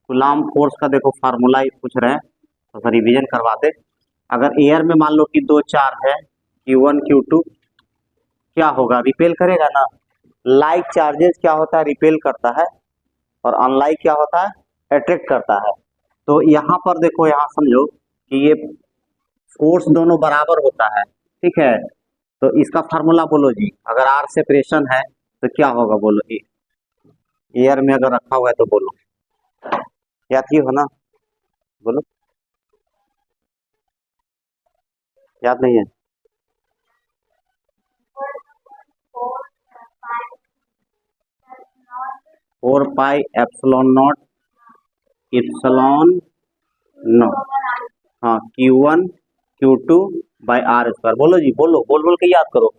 Coulomb force का देखो formula ही पूछ रहे हैं तो रिवीजन करवा दे। अगर एयर में मान लो कि दो चार्ज है Q1 Q2, क्या होगा, रिपेल करेगा ना। लाइक चार्जेस क्या होता है, रिपेल करता है, और अनलाइक क्या होता है, अट्रैक्ट करता है। तो यहाँ पर देखो, यहाँ समझो कि ये फोर्स दोनों बराबर होता है, ठीक है। तो इसका फार्मूला बोलो जी, अगर आर सेपरेशन है तो क्या होगा बोलो, एयर में अगर रखा हुआ है तो बोलो, याद ही हो ना, बोलो, याद नहीं है। 4 पाई एप्सिलॉन नॉट इप्सिलॉन नॉट, हाँ, Q1 Q2 by are square. बोलो जी, बोलो, बोल बोल के याद करो।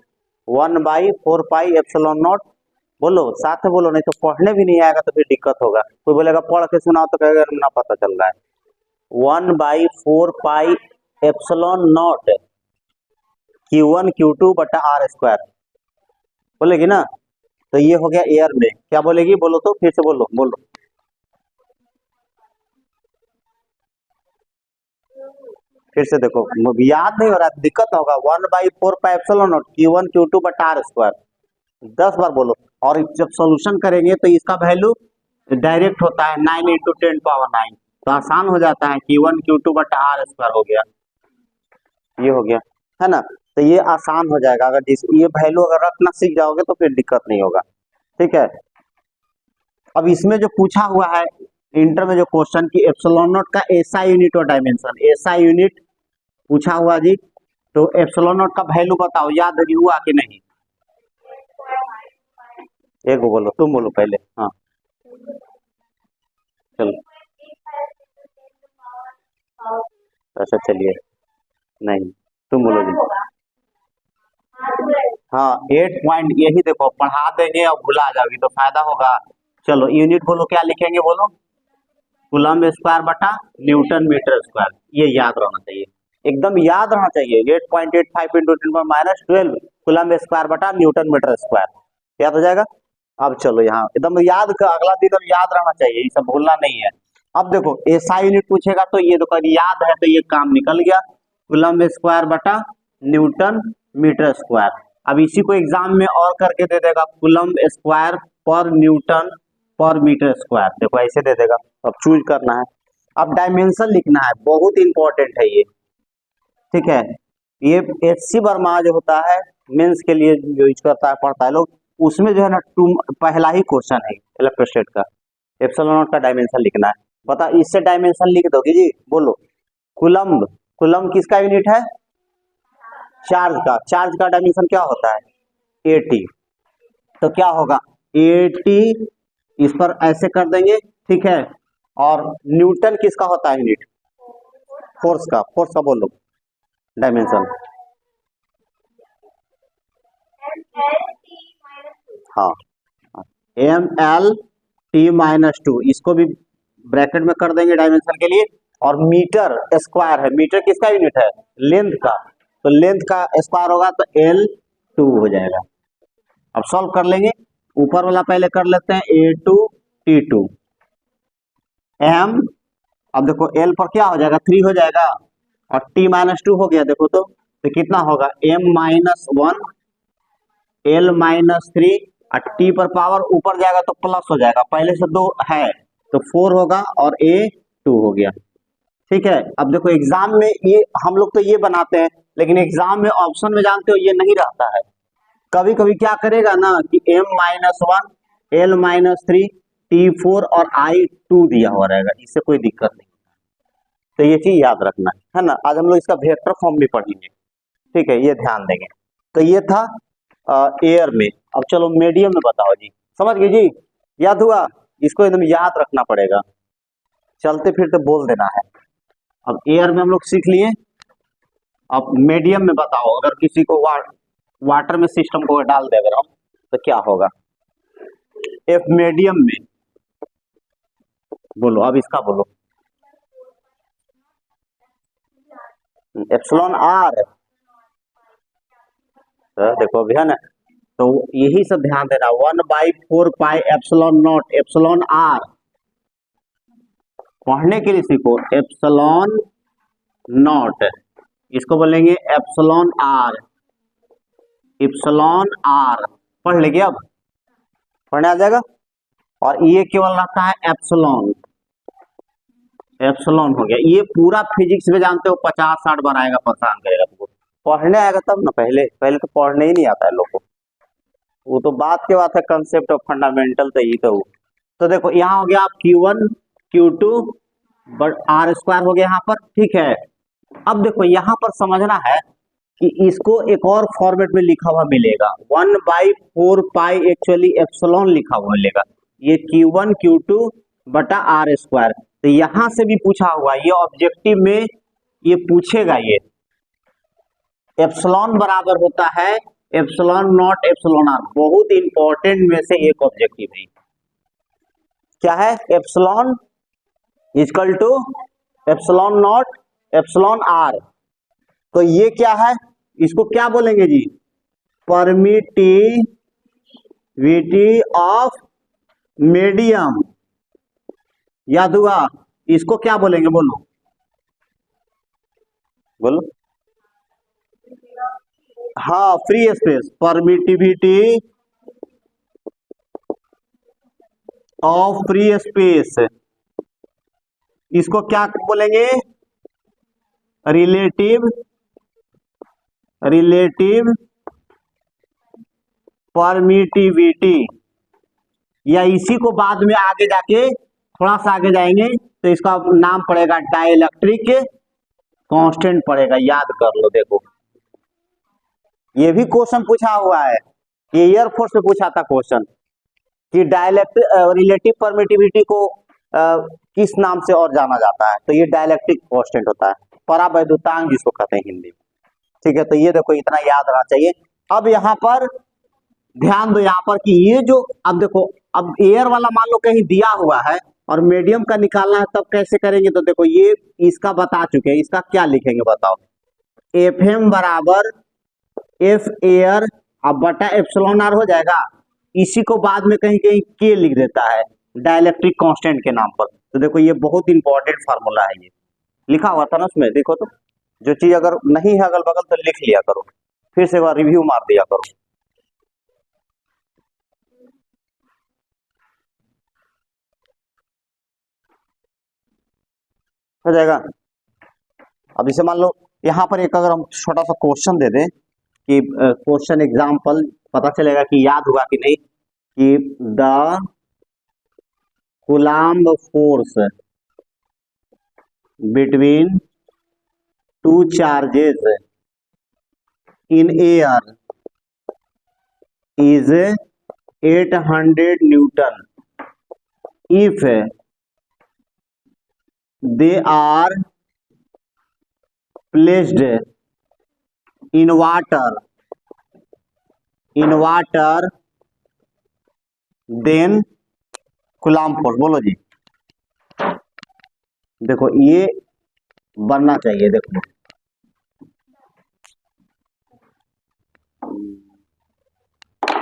1/4 पाई एप्सिलॉन नॉट, बोलो साथ में बोलो, नहीं तो पढ़ने भी नहीं आएगा तो फिर दिक्कत होगा। कोई बोलेगा पढ़ के सुनाओ तो कहेगा ना पता चल रहा है। 1/4 pi epsilon not Q1 Q2 बटा आर स्क्वायर, बोलेगी ना। तो ये हो गया एयर में, क्या बोलेगी बोलो, तो फिर से बोलो, बोलो। फिर से देखो, याद नहीं हो रहा है, दिक्कत होगा। 1/4 pi epsilon not Q1 Q2 बटा आर स्क्वायर, 10 बार बोलो। और जब सॉल्यूशन करेंगे तो इसका वैल्यू डायरेक्ट होता है 9 × 10⁹, तो आसान हो जाता है। Q1 Q2 बटा आर स्क्वायर हो गया, ये हो गया, है ना। तो ये आसान हो जाएगा, अगर ये वैल्यू अगर रखना सीख जाओगे तो फिर दिक्कत नहीं होगा, ठीक है। अब इसमें जो पूछा हुआ है इंटर में जो क्वेश्चन की एप्सिलॉन नॉट का एसआई यूनिट और डायमेंशन, एसआई यूनिट पूछा हुआ जी। तो एप्सिलॉन नॉट का वैल्यू बताओ, याद हुआ कि नहीं। एक बोलो, तुम बोलो पहले, हाँ चलो, अच्छा चलिए, नहीं तुम बोलो जी। हाँ 8 पॉइंट, यही देखो पढ़ा देंगे और भुला जाओगी तो फायदा होगा। चलो यूनिट बोलो, क्या लिखेंगे बोलो, कूलम स्क्वायर बटा न्यूटन मीटर स्क्वायर, ये याद रहना चाहिए, एकदम याद रहना चाहिए। 8.85 इंटू 10⁻12 कूलम स्क्वायर बटा न्यूटन मीटर स्क्वायर, याद हो जाएगा। अब चलो यहाँ एकदम याद का अगला दिन एकदम याद रहना चाहिए, ये सब भूलना नहीं है। अब देखो एसआई यूनिट पूछेगा तो ये देखो याद है तो ये काम निकल गया, कूलम स्क्वायर बटा न्यूटन मीटर स्क्वायर। अब इसी को एग्जाम में और करके दे देगा, कूलम स्क्वायर पर न्यूटन पर मीटर स्क्वायर, देखो ऐसे दे देगा। अब चूज करना है, अब डायमेंशन लिखना है, बहुत इंपॉर्टेंट है ये, ठीक है। ये एचसी वर्मा जो होता है मेंस के लिए जो यूज करता है, पढ़ता है लोग, उसमें जो है ना पहला ही क्वेश्चन है इलेक्ट्रोस्टैट का, एप्सिलॉन नॉट का डायमेंशन लिखना है। बता, इससे डायमेंशन लिख दोगे जी, बोलो। कूलम, कूलम किसका यूनिट है, चार्ज का, चार्ज का डायमेंशन क्या होता है 80, तो क्या होगा 80, इस पर ऐसे कर देंगे, ठीक है। और न्यूटन किसका होता है यूनिट, फोर्स का, फोर्स का बोलो डायमेंशन, हाँ ML T-2, इसको भी ब्रैकेट में कर देंगे डायमेंशन के लिए। और मीटर स्क्वायर है, मीटर किसका यूनिट है, लेंथ का, तो लेंथ का स्क्वायर होगा तो L2 हो जाएगा। अब सॉल्व कर लेंगे, ऊपर वाला पहले कर लेते हैं A2T2 M, अब देखो L पर क्या हो जाएगा 3 हो जाएगा, और T-2 हो गया, देखो तो कितना होगा M-1 L-3, और T पर पावर ऊपर जाएगा तो प्लस हो जाएगा, पहले से 2 है तो 4 होगा, और A2 हो गया, ठीक है। अब देखो एग्जाम में ये हम लोग तो ये बनाते हैं, लेकिन एग्जाम में ऑप्शन में जानते हो ये नहीं रहता है। कभी कभी क्या करेगा ना कि M-1 L-3 T4 और I2 दिया हुआ रहेगा, इससे कोई दिक्कत नहीं, तो ये चीज याद रखना है ना। आज हम लोग इसका वेक्टर फॉर्म भी पढ़ेंगे, ठीक है, ये ध्यान देंगे। तो ये था एयर में। अब चलो मीडियम में बताओ जी, समझ गए जी, याद हुआ, इसको एकदम याद रखना पड़ेगा, चलते फिरते बोल देना है। अब एयर में हम लोग सीख लिए, अब मीडियम में बताओ, अगर किसी को वाटर में सिस्टम को डाल दे अगर हम, तो क्या होगा एफ मीडियम में, बोलो अब इसका बोलो, एप्सिलॉन आर, देखो अभी है ना, तो यही सब ध्यान देना, 1/4 pi epsilon not epsilon r, पढ़ने के लिए सीखो, एप्सिलॉन नॉट, इसको बोलेंगे एप्सिलॉन आर, एप्सिलॉन आर पढ़ लेंगे, अब पढ़ने आ जाएगा। और ये केवल रहता है एप्सिलॉन, एप्सिलॉन हो गया। ये पूरा फिजिक्स में जानते हो 50-60 बार आएगा, परेशान करेगा तुमको, पढ़ने आएगा तब ना, पहले पहले तो पढ़ने ही नहीं आता है लोग को, वो तो बात की बात है, कंसेप्ट ऑफ फंडामेंटल तो ये तो देखो यहाँ हो गया आप Q1 Q2 but r square हो गया यहाँ पर, ठीक है। अब देखो यहाँ पर समझना है कि इसको एक और फॉर्मेट में लिखा हुआ मिलेगा, 1/4 पाई एक्चुअली एप्सिलॉन लिखा हुआ मिलेगा, ये Q1 Q2 बटा आर स्क्वायर। तो यहां से भी पूछा हुआ, ये ऑब्जेक्टिव में ये पूछेगा, ये एप्सिलॉन बराबर होता है एप्सिलॉन नॉट एप्सिलॉन आर, बहुत इंपॉर्टेंट में से एक ऑब्जेक्टिव है। क्या है? Epsilon equal to epsilon not epsilon r. तो ये क्या है, इसको क्या बोलेंगे जी? परमिटिविटी ऑफ मीडियम, याद हुआ? इसको क्या बोलेंगे, बोलो बोलो। हाँ, free space, permittivity of free space, इसको क्या बोलेंगे? रिलेटिव परमिटिविटी, या इसी को बाद में आगे जाके थोड़ा सा आगे जाएंगे तो इसका नाम पड़ेगा डाइलेक्ट्रिक कांस्टेंट पड़ेगा, याद कर लो। देखो ये भी क्वेश्चन पूछा हुआ है, ये एयरफोर्स में पूछा था क्वेश्चन कि रिलेटिव परमिटिविटी को किस नाम से और जाना जाता है, तो ये डाइलेक्ट्रिक कांस्टेंट होता है, परावैद्युतांक जिसको कहते हैं हिंदी में, ठीक है। तो ये देखो इतना याद रहना चाहिए। अब यहाँ पर ध्यान दो यहाँ पर कि ये जो, अब देखो, अब एयर वाला मान लो कहीं दिया हुआ है और मीडियम का निकालना है, तब कैसे करेंगे? तो देखो ये इसका बता चुके हैं, इसका क्या लिखेंगे बताओ? FM बराबर F एयर अब बटा एप्सिलॉन आर हो जाएगा, इसी को बाद में कहीं कहीं के लिख देता है डाइलेक्ट्रिक कांस्टेंट के नाम पर। तो देखो ये बहुत इंपॉर्टेंट फार्मूला है, ये लिखा हुआ था ना उसमें, देखो तो जो चीज अगर नहीं है अगल बगल तो लिख लिया करो, फिर से एक बार रिव्यू मार दिया करो। हो जाएगा। अब इसे मान लो यहाँ पर एक अगर हम छोटा सा क्वेश्चन दे दें कि क्वेश्चन एग्जाम्पल, पता चलेगा कि याद हुआ कि नहीं, कि the coulomb force between two charges in air is 800 Newton if they are placed in water then coulomb force. बोलो जी, देखो ये बनना चाहिए, देखो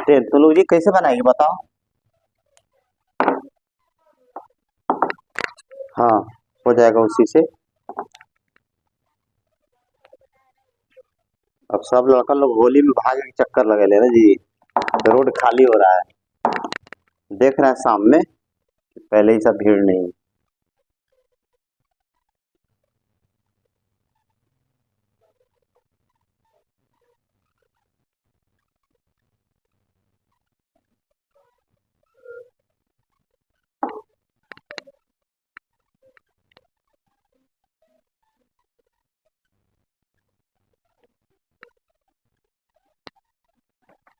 तो लोग जी कैसे बनाएंगे बताओ? हाँ हो जाएगा उसी से। अब सब लड़का लोग होली में भाग के चक्कर लगे ले ना जी, रोड खाली हो रहा है, देख रहे हैं शाम में पहले ही सब भीड़ नहीं।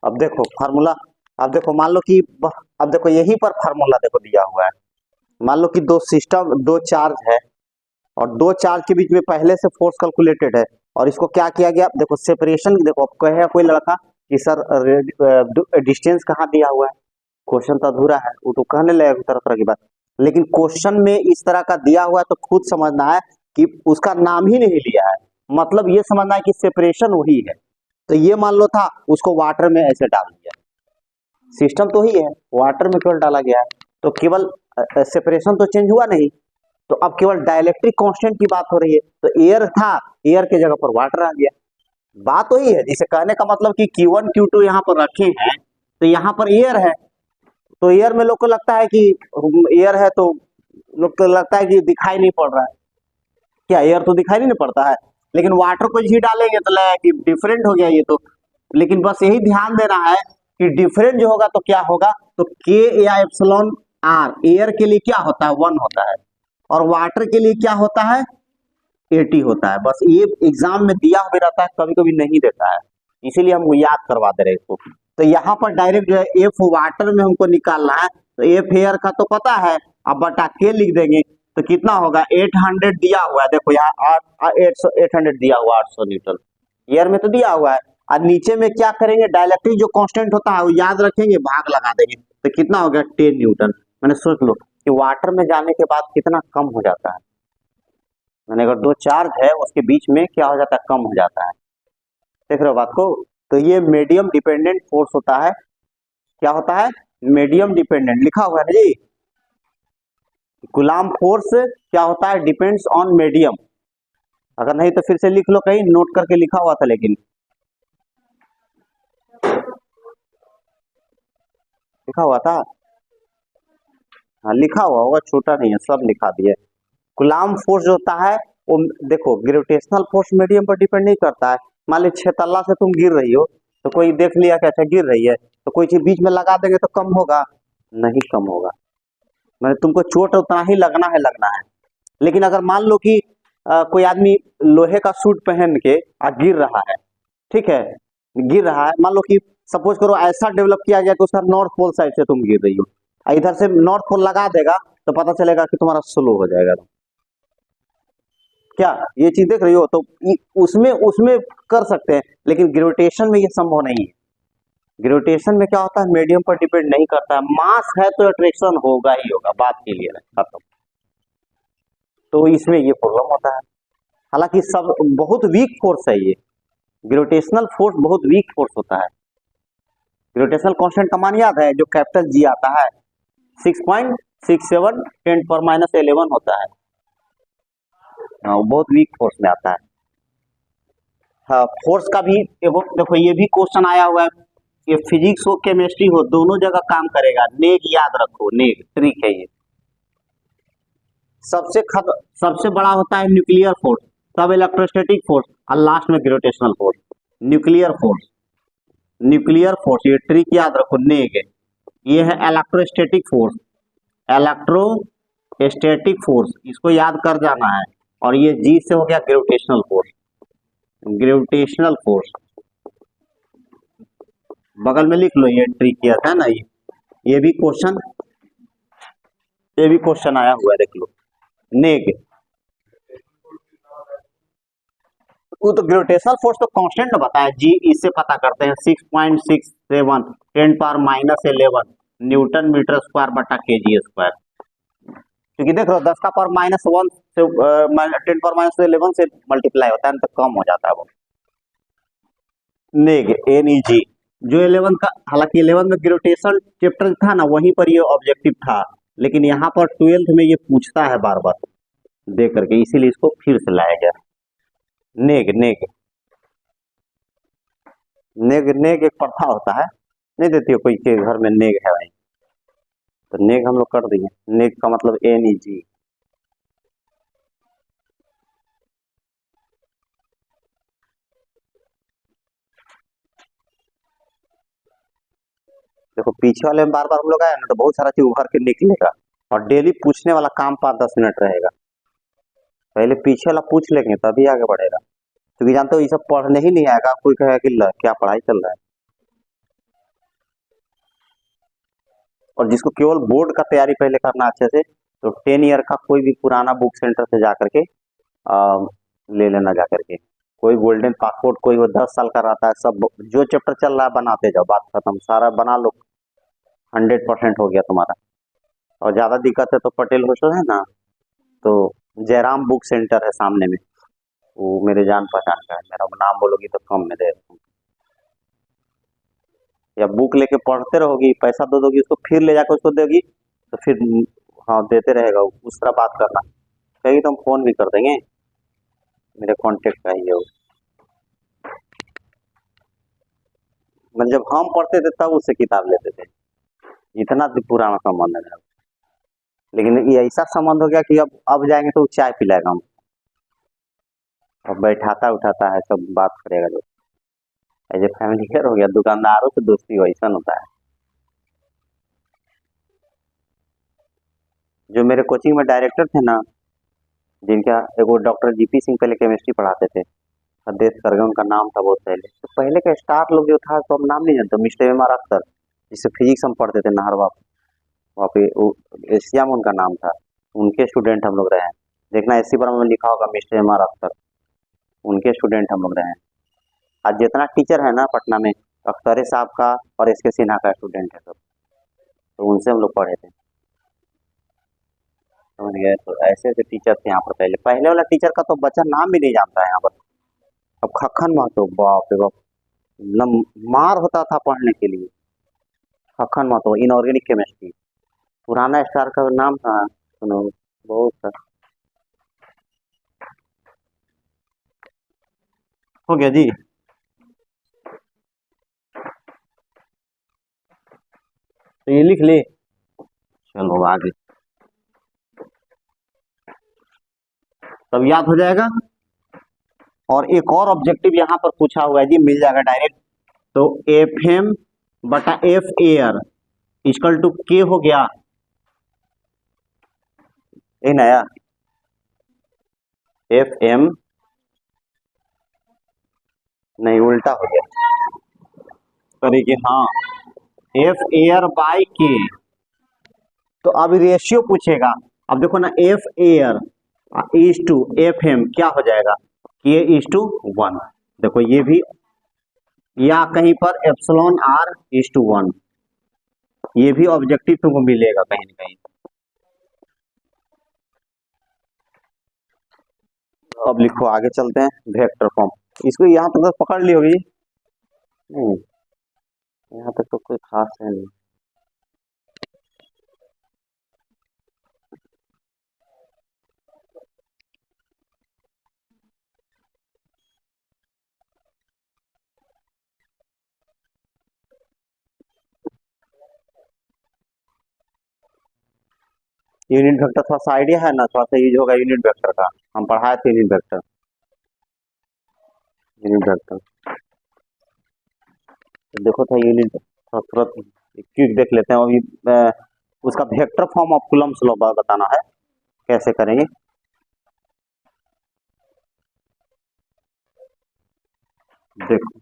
अब देखो फार्मूला, अब देखो मान लो कि, अब देखो यहीं पर फार्मूला देखो दिया हुआ है। मान लो कि दो सिस्टम, दो चार्ज है और दो चार्ज के बीच में पहले से फोर्स कैलकुलेटेड है, और इसको क्या किया गया? देखो सेपरेशन, देखो अब कहे कोई लड़का कि सर डिस्टेंस कहाँ दिया हुआ है, क्वेश्चन तो अधूरा है, वो तो कहने लगेगा तरह तरह की बात, लेकिन क्वेश्चन में इस तरह का दिया हुआ है तो खुद समझना है कि उसका नाम ही नहीं लिया है, मतलब ये समझना है कि सेपरेशन वही है। तो ये मान लो था, उसको वाटर में ऐसे डाल दिया, सिस्टम तो ही है, वाटर में केवल डाला गया है, तो केवल सेपरेशन तो चेंज हुआ नहीं, तो अब केवल डाइलेक्ट्रिक कांस्टेंट की बात हो रही है, तो एयर था, एयर के जगह पर वाटर आ गया। बात वही है, जिसे कहने का मतलब कि Q1 Q2 यहाँ पर रखे हैं, तो यहाँ पर एयर है, तो एयर में लोग को लगता है कि एयर है, तो लोग को लगता है कि दिखाई नहीं पड़ रहा है। क्या एयर तो दिखाई नहीं पड़ता है, लेकिन वाटर को ही डालेंगे तो लगेगा कि डिफरेंट हो गया ये तो। लेकिन बस यही ध्यान देना है कि डिफरेंट जो होगा तो क्या होगा, तो के या एप्सिलॉन आर एयर के लिए क्या होता है, 1 होता है, और वाटर के लिए क्या होता है, 80 होता है। बस ये एग्जाम में दिया हुआ रहता है, कभी कभी नहीं देता है, इसीलिए हमको याद करवा दे रहे इसको। तो यहाँ पर डायरेक्ट जो है एफ वाटर में हमको निकालना है, तो एफ एयर का तो पता है, अब बटा के लिख देंगे तो कितना होगा, 800 दिया हुआ है, देखो यहाँ 800 दिया हुआ, 800 न्यूटन एयर में तो दिया हुआ है। और नीचे में क्या करेंगे, डायलेक्ट्रिक जो कांस्टेंट होता है वो याद रखेंगे, भाग लगा देंगे, तो कितना हो गया, 10 न्यूटन। मैंने सोच लो कि वाटर में जाने के बाद कितना कम हो जाता है, मैंने अगर दो चार्ज है उसके बीच में क्या हो जाता है, कम हो जाता है। देख रहे हो बात को, तो ये मीडियम डिपेंडेंट फोर्स होता है। क्या होता है, मीडियम डिपेंडेंट, लिखा हुआ है ना जी, कूलाम फोर्स क्या होता है, डिपेंड्स ऑन मीडियम। अगर नहीं तो फिर से लिख लो, कहीं नोट करके लिखा हुआ था, लेकिन लिखा हुआ था, हाँ लिखा हुआ होगा, छोटा नहीं है, सब लिखा दिया। कूलाम फोर्स जो होता है वो, देखो ग्रेविटेशनल फोर्स मीडियम पर डिपेंड नहीं करता है। मान ली 6 तल्ला से तुम गिर रही हो, तो कोई देख लिया कि अच्छा गिर रही है, तो कोई चीज बीच में लगा देंगे तो कम होगा, नहीं कम होगा। मैंने तुमको चोट उतना ही लगना है, लगना है। लेकिन अगर मान लो कि कोई आदमी लोहे का सूट पहन के गिर रहा है, ठीक है, गिर रहा है, मान लो कि सपोज करो ऐसा डेवलप किया गया कि उसका नॉर्थ पोल साइड से तुम गिर रही हो, इधर से नॉर्थ पोल लगा देगा तो पता चलेगा कि तुम्हारा स्लो हो जाएगा। क्या ये चीज देख रही हो, तो उसमें उसमें कर सकते हैं, लेकिन ग्रेविटेशन में ये संभव नहीं है। ग्रेविटेशन में क्या होता है, मीडियम पर डिपेंड नहीं करता है, मास है तो अट्रैक्शन होगा ही होगा, बात के लिए खत्म। तो इसमें ये प्रॉब्लम होता है। हालांकि सब बहुत वीक फोर्स है ये, ग्रेविटेशनल फोर्स बहुत वीक फोर्स होता है। ग्रेविटेशनल कांस्टेंट का मान याद है, जो कैपिटल जी आता है 6.67 10⁻11 होता है, वो बहुत वीक फोर्स में आता है। हाँ, फोर्स का भी देखो ये भी क्वेश्चन आया हुआ है, ये फिजिक्स हो केमिस्ट्री हो दोनों जगह काम करेगा। नेग याद रखो, नेग ट्रिक है ये। सबसे बड़ा होता है न्यूक्लियर फोर्स, तब इलेक्ट्रोस्टैटिक फोर्स, और लास्ट में gravitational force. Nuclear force, nuclear force ये ट्रिक याद रखो, नेग ये है इलेक्ट्रोस्टैटिक फोर्स, इलेक्ट्रोस्टैटिक फोर्स इसको याद कर जाना है। और ये जी से हो गया ग्रेविटेशनल फोर्स, ग्रेविटेशनल फोर्स बगल में लिख लो, ये ट्रिक किया था ना ये भी क्वेश्चन, ये भी क्वेश्चन आया हुआ है, देख लो। नेग वो तो ग्रेविटेशनल फोर्स तो कांस्टेंट ना बताया जी, इससे पता करते हैं 6.67 10⁻11 न्यूटन मीटर स्क्वायर बटा केजी स्क्वायर। क्योंकि देख लो 10⁻1 से 10⁻11 से मल्टीप्लाई होता है तो कम हो जाता है वो। नेग NEG जो 11 का, हालांकि 11 में ग्रेविटेशन चैप्टर था ना, वहीं पर ये ऑब्जेक्टिव था, लेकिन यहाँ पर 12th में ये पूछता है बार बार दे करके, इसीलिए इसको फिर से लाया गया। नेग नेग नेग नेग एक प्रथा होता है, नहीं देती हो कोई के घर में नेग है भाई, तो नेग हम लोग कर दिए। नेग का मतलब NEG। देखो पीछे वाले में बार बार हम लोग आए ना, तो बहुत सारा चीज उभर के निकलेगा, और डेली पूछने वाला काम 5-10 मिनट रहेगा। पहले पीछे वाला पूछ लेंगे तभी आगे बढ़ेगा, क्योंकि जानते हो ये सब पढ़ने ही नहीं आएगा, कोई कहेगा कि क्या पढ़ाई चल रहा है। और जिसको केवल बोर्ड का तैयारी पहले करना अच्छे से, तो 10 ईयर का कोई भी पुराना बुक सेंटर से जा करके ले लेना, जा करके कोई गोल्डन पासपोर्ट, कोई वो 10 साल का रहता है, सब जो चैप्टर चल रहा है बनाते जाओ, बात खत्म, सारा बना लो, 100% हो गया तुम्हारा। और ज्यादा दिक्कत है तो पटेल हॉस्टल है ना, तो जयराम बुक सेंटर है सामने में, वो मेरे जान पहचान का है, मेरा नाम बोलोगी तो कम में दे, या बुक लेके पढ़ते रहोगी, पैसा दे दोगी उसको, फिर ले जाकर उसको देगी, तो फिर हाँ देते रहेगा, उस तरह बात करना। कहीं तो हम फोन भी कर देंगे, मेरे कांटेक्ट का ही है वो। मतलब जब हम पढ़ते थे तब उससे किताब लेते थे, इतना पुराना संबंध है मेरा। लेकिन ये ऐसा संबंध हो गया कि अब जाएंगे तो चाय पिलाएगा हम, अब बैठाता उठाता है, सब बात करेगा। जो एज ए फैमिली हो गया, दुकानदारों से दोस्ती वैसा होता है। जो मेरे कोचिंग में डायरेक्टर थे ना, जिनका एगो डॉक्टर जीपी सिंह पहले केमिस्ट्री पढ़ाते थे, देश करगे उनका नाम था बहुत पहले। तो पहले का स्टाफ लोग जो था तो हम नाम नहीं जानते, मिस्टर एम आर अख्तर, जिससे फिजिक्स हम पढ़ते थे नहरवा, वहाँ पे एशिया में उनका नाम था, उनके स्टूडेंट हम लोग रहे हैं। देखना एससी वर्मा में लिखा होगा मिस्टर एम आर अख्तर, उनके स्टूडेंट हम लोग रहे हैं। आज जितना टीचर है ना पटना में, अख्तरे साहब का और एस के सिन्हा का स्टूडेंट है सब, तो उनसे हम लोग पढ़े थे, समझ गए। तो ऐसे ऐसे टीचर थे यहाँ पर। पहले पहले वाला टीचर का तो बच्चा नाम भी नहीं जानता है यहाँ पर। अब खखन महतो, बाप रे बाप, मार होता था पढ़ने के लिए। खखन महतो, इनऑर्गेनिक केमिस्ट्री, पुराना स्टार का नाम था, सुनो बहुत था। हो गया जी, तो ये लिख ले, चलो आगे तब याद हो जाएगा। और एक और ऑब्जेक्टिव यहाँ पर पूछा हुआ है जी, मिल जाएगा डायरेक्ट। तो एफ एम बटा एफ एयर इक्वल टू के हो गया, ये नया एफ एम नहीं, उल्टा हो गया, करेंगे हाँ, एफ एयर बाई के। तो अब रेशियो पूछेगा, अब देखो ना, F air is to F M क्या हो जाएगा, के इज टू 1। देखो ये भी, या कहीं पर एप्सिलॉन आर इज टू 1, ये भी ऑब्जेक्टिव तुमको मिलेगा कहीं ना कहीं। अब लिखो, आगे चलते हैं, वेक्टर फॉर्म। इसको यहाँ तक तो पकड़ ली होगी नहीं, यहाँ तक तो कोई खास है नहीं। यूनिट वेक्टर थोड़ा सा आइडिया है ना, थोड़ा सा यूज होगा यूनिट वेक्टर का, हम पढ़ाए थे यूनिट वेक्टर। यूनिट वेक्टर तो देखो था, यूनिट तुरंत क्विक देख लेते हैं अभी। उसका vector form of Coulomb's law बताना है, कैसे करेंगे। देखो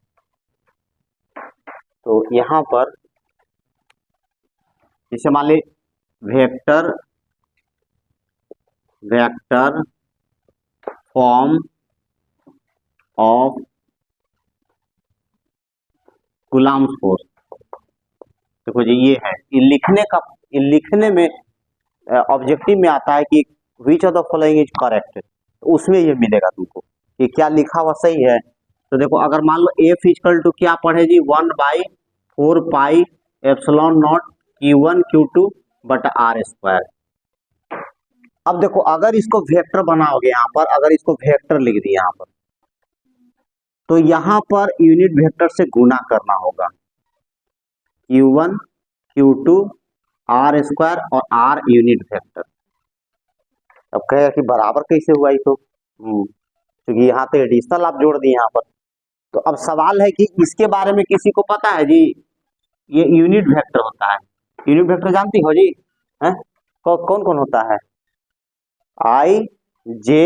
तो यहाँ पर जैसे मान ली vector vector form of Coulomb's force, देखो जी ये है, ये लिखने में ऑब्जेक्टिव में आता है कि which of the following is correct, तो उसमें ये मिलेगा तुमको कि क्या लिखा हुआ सही है। तो देखो अगर मान लो एफ इक्वल टू क्या पढ़े जी, 1/4 pi epsilon not Q1 Q2 बटा आर स्क्वायर। अब देखो अगर इसको वेक्टर बनाओगे, यहाँ पर अगर इसको वेक्टर लिख दिया यहाँ पर, तो यहाँ पर यूनिट वेक्टर से गुना करना होगा, Q1 Q2 आर स्क्वायर और आर यूनिट वेक्टर। अब कहेगा कि बराबर कैसे हुआ ये, तो क्योंकि यहाँ तो एडिशनल आप जोड़ दिए यहाँ पर। तो अब सवाल है कि इसके बारे में किसी को पता है जी, ये यूनिट वेक्टर होता है। यूनिट वेक्टर जानती हो जी, है कौन कौन होता है, आई जे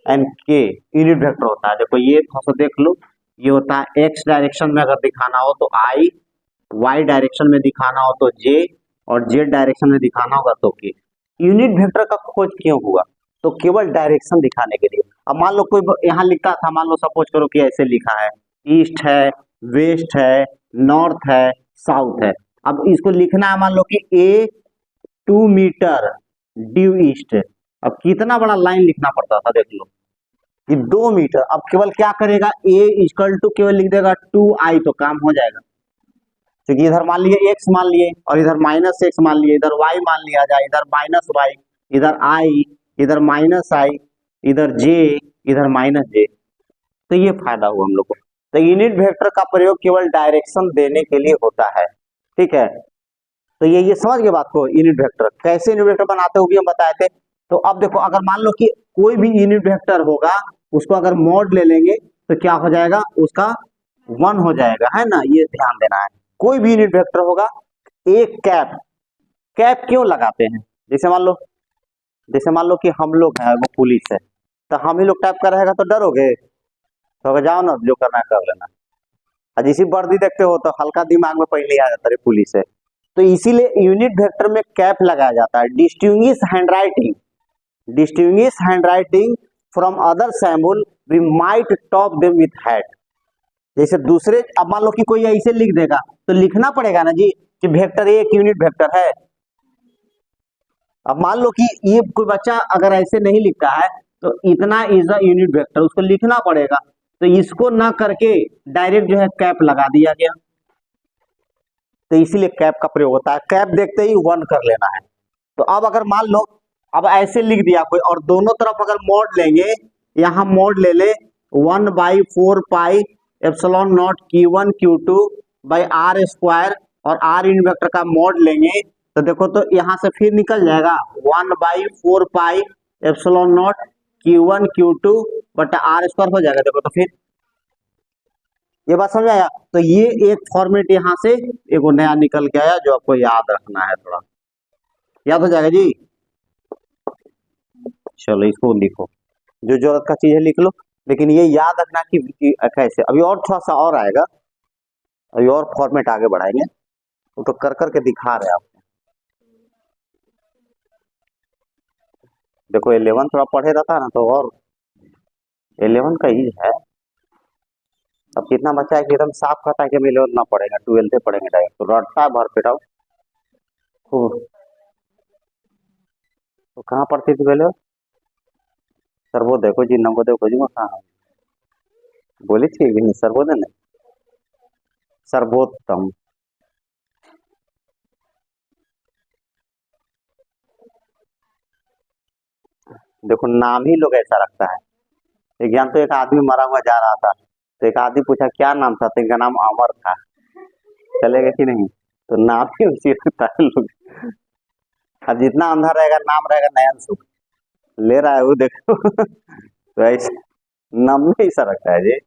एंड के यूनिट वेक्टर होता है। देखो ये थोड़ा सा देख लो, ये होता है एक्स डायरेक्शन में अगर दिखाना हो तो आई, वाई डायरेक्शन में दिखाना हो तो जे, और जेड डायरेक्शन में दिखाना होगा तो के। यूनिट वेक्टर का खोज क्यों हुआ, तो केवल डायरेक्शन दिखाने के लिए। अब मान लो कोई यहाँ लिखता था, मान लो सपोज करो कि ऐसे लिखा है, ईस्ट है, वेस्ट है, नॉर्थ है, साउथ है। अब इसको लिखना है, मान लो कि ए 2 मीटर ड्यू ईस्ट, अब कितना बड़ा लाइन लिखना पड़ता था, देख लो कि 2 मीटर। अब केवल क्या करेगा, ए इक्वल टू केवल लिख देगा 2i, तो काम हो जाएगा। क्योंकि इधर मान लिए एक्स मान लिए, और इधर माइनस एक्स मान लिए, इधर वाई मान लिया जाए, इधर माइनस वाई, इधर आई, इधर माइनस आई, इधर जे, इधर माइनस जे। तो ये फायदा हुआ हम लोग को। तो यूनिट वेक्टर का प्रयोग केवल डायरेक्शन देने के लिए होता है, ठीक है। तो ये समझ गए बात को। यूनिट वेक्टर कैसे यूनिट वेक्टर बनाते हो भी हम बताए थे। तो अब देखो, अगर मान लो कि कोई भी यूनिट वेक्टर होगा, उसको अगर मॉड ले लेंगे तो क्या हो जाएगा, उसका 1 हो जाएगा, है ना। ये ध्यान देना है। कोई भी यूनिट वेक्टर होगा, एक कैप, कैप क्यों लगाते हैं, जैसे मान लो कि हम लोग हैं, वो पुलिस है, तो हम ही लोग टाइप कर रहेगा तो डरोगे, तो जाओ ना, जो करना है कर लेना। और जिसी वर्दी देखते हो तो हल्का दिमाग में पहले आ जाता है पुलिस है। तो इसीलिए यूनिट वेक्टर में कैप लगाया जाता है। Distinguish handwriting from other symbol we might top them with hat. जैसे दूसरे, अब मान लो कि कोई ऐसे लिख देगा तो लिखना पड़ेगा ना जी कि वेक्टर ए एक यूनिट वेक्टर है। अब मान लो कि ये कोई बच्चा अगर ऐसे नहीं लिखता है तो इतना इज अ यूनिट वेक्टर, उसको लिखना पड़ेगा। तो इसको ना करके डायरेक्ट जो है कैप लगा दिया गया। तो इसीलिए कैप का प्रयोग होता है। कैप देखते ही 1 कर लेना है। तो अब अगर मान लो, अब ऐसे लिख दिया कोई, और दोनों तरफ अगर मोड लेंगे, यहां मोड ले ले 1/4 pi epsilon not Q1 Q2 by R square, और R यूनिट वेक्टर का मोड लेंगे तो देखो, तो यहां से फिर निकल जाएगा 1/4 pi epsilon not Q1 Q2 बटा R स्क्वायर हो जाएगा। देखो तो फिर ये बात समझ आया। तो ये एक फॉर्मेट यहाँ से एक नया निकल के आया, जो आपको याद रखना है, थोड़ा याद हो जाएगा जी। चलो इसको लिखो, जो जरूरत का चीज है लिख लो, लेकिन ये याद रखना कि कैसे। अभी और थोड़ा सा और आएगा, अभी और फॉर्मेट आगे बढ़ाएंगे, वो तो कर करके दिखा रहे हैं आपको। देखो 11 थोड़ा पढ़े रहता है ना, तो और 11 का ही है। अब कितना बच्चा है कि एकदम साफ कहता है कि हमें 11 ना पढ़ेगा, 12 पढ़ेंगे डायरेक्ट, तो रटता है भर पेटाओ। तो कहाँ पढ़ती थी पहले, सर्वोदय को जी, नवोदय को जी, मैं कहाँ बोली थी कि नहीं, सर्वोदय नहीं, सर्वोत्तम। देखो नाम ही लोग ऐसा रखता है। एक ज्ञान, तो एक आदमी मरा हुआ जा रहा था, तो एक आदमी पूछा क्या नाम था, तो इनका नाम अमर था। चलेगा कि नहीं, तो नाम ही उसी रखता है लोग। अब जितना अंधा रहेगा नाम रहेगा नयन सुख, ले रहा है वो, देखो। तो ऐसे नाम में ऐसा रखता है जी।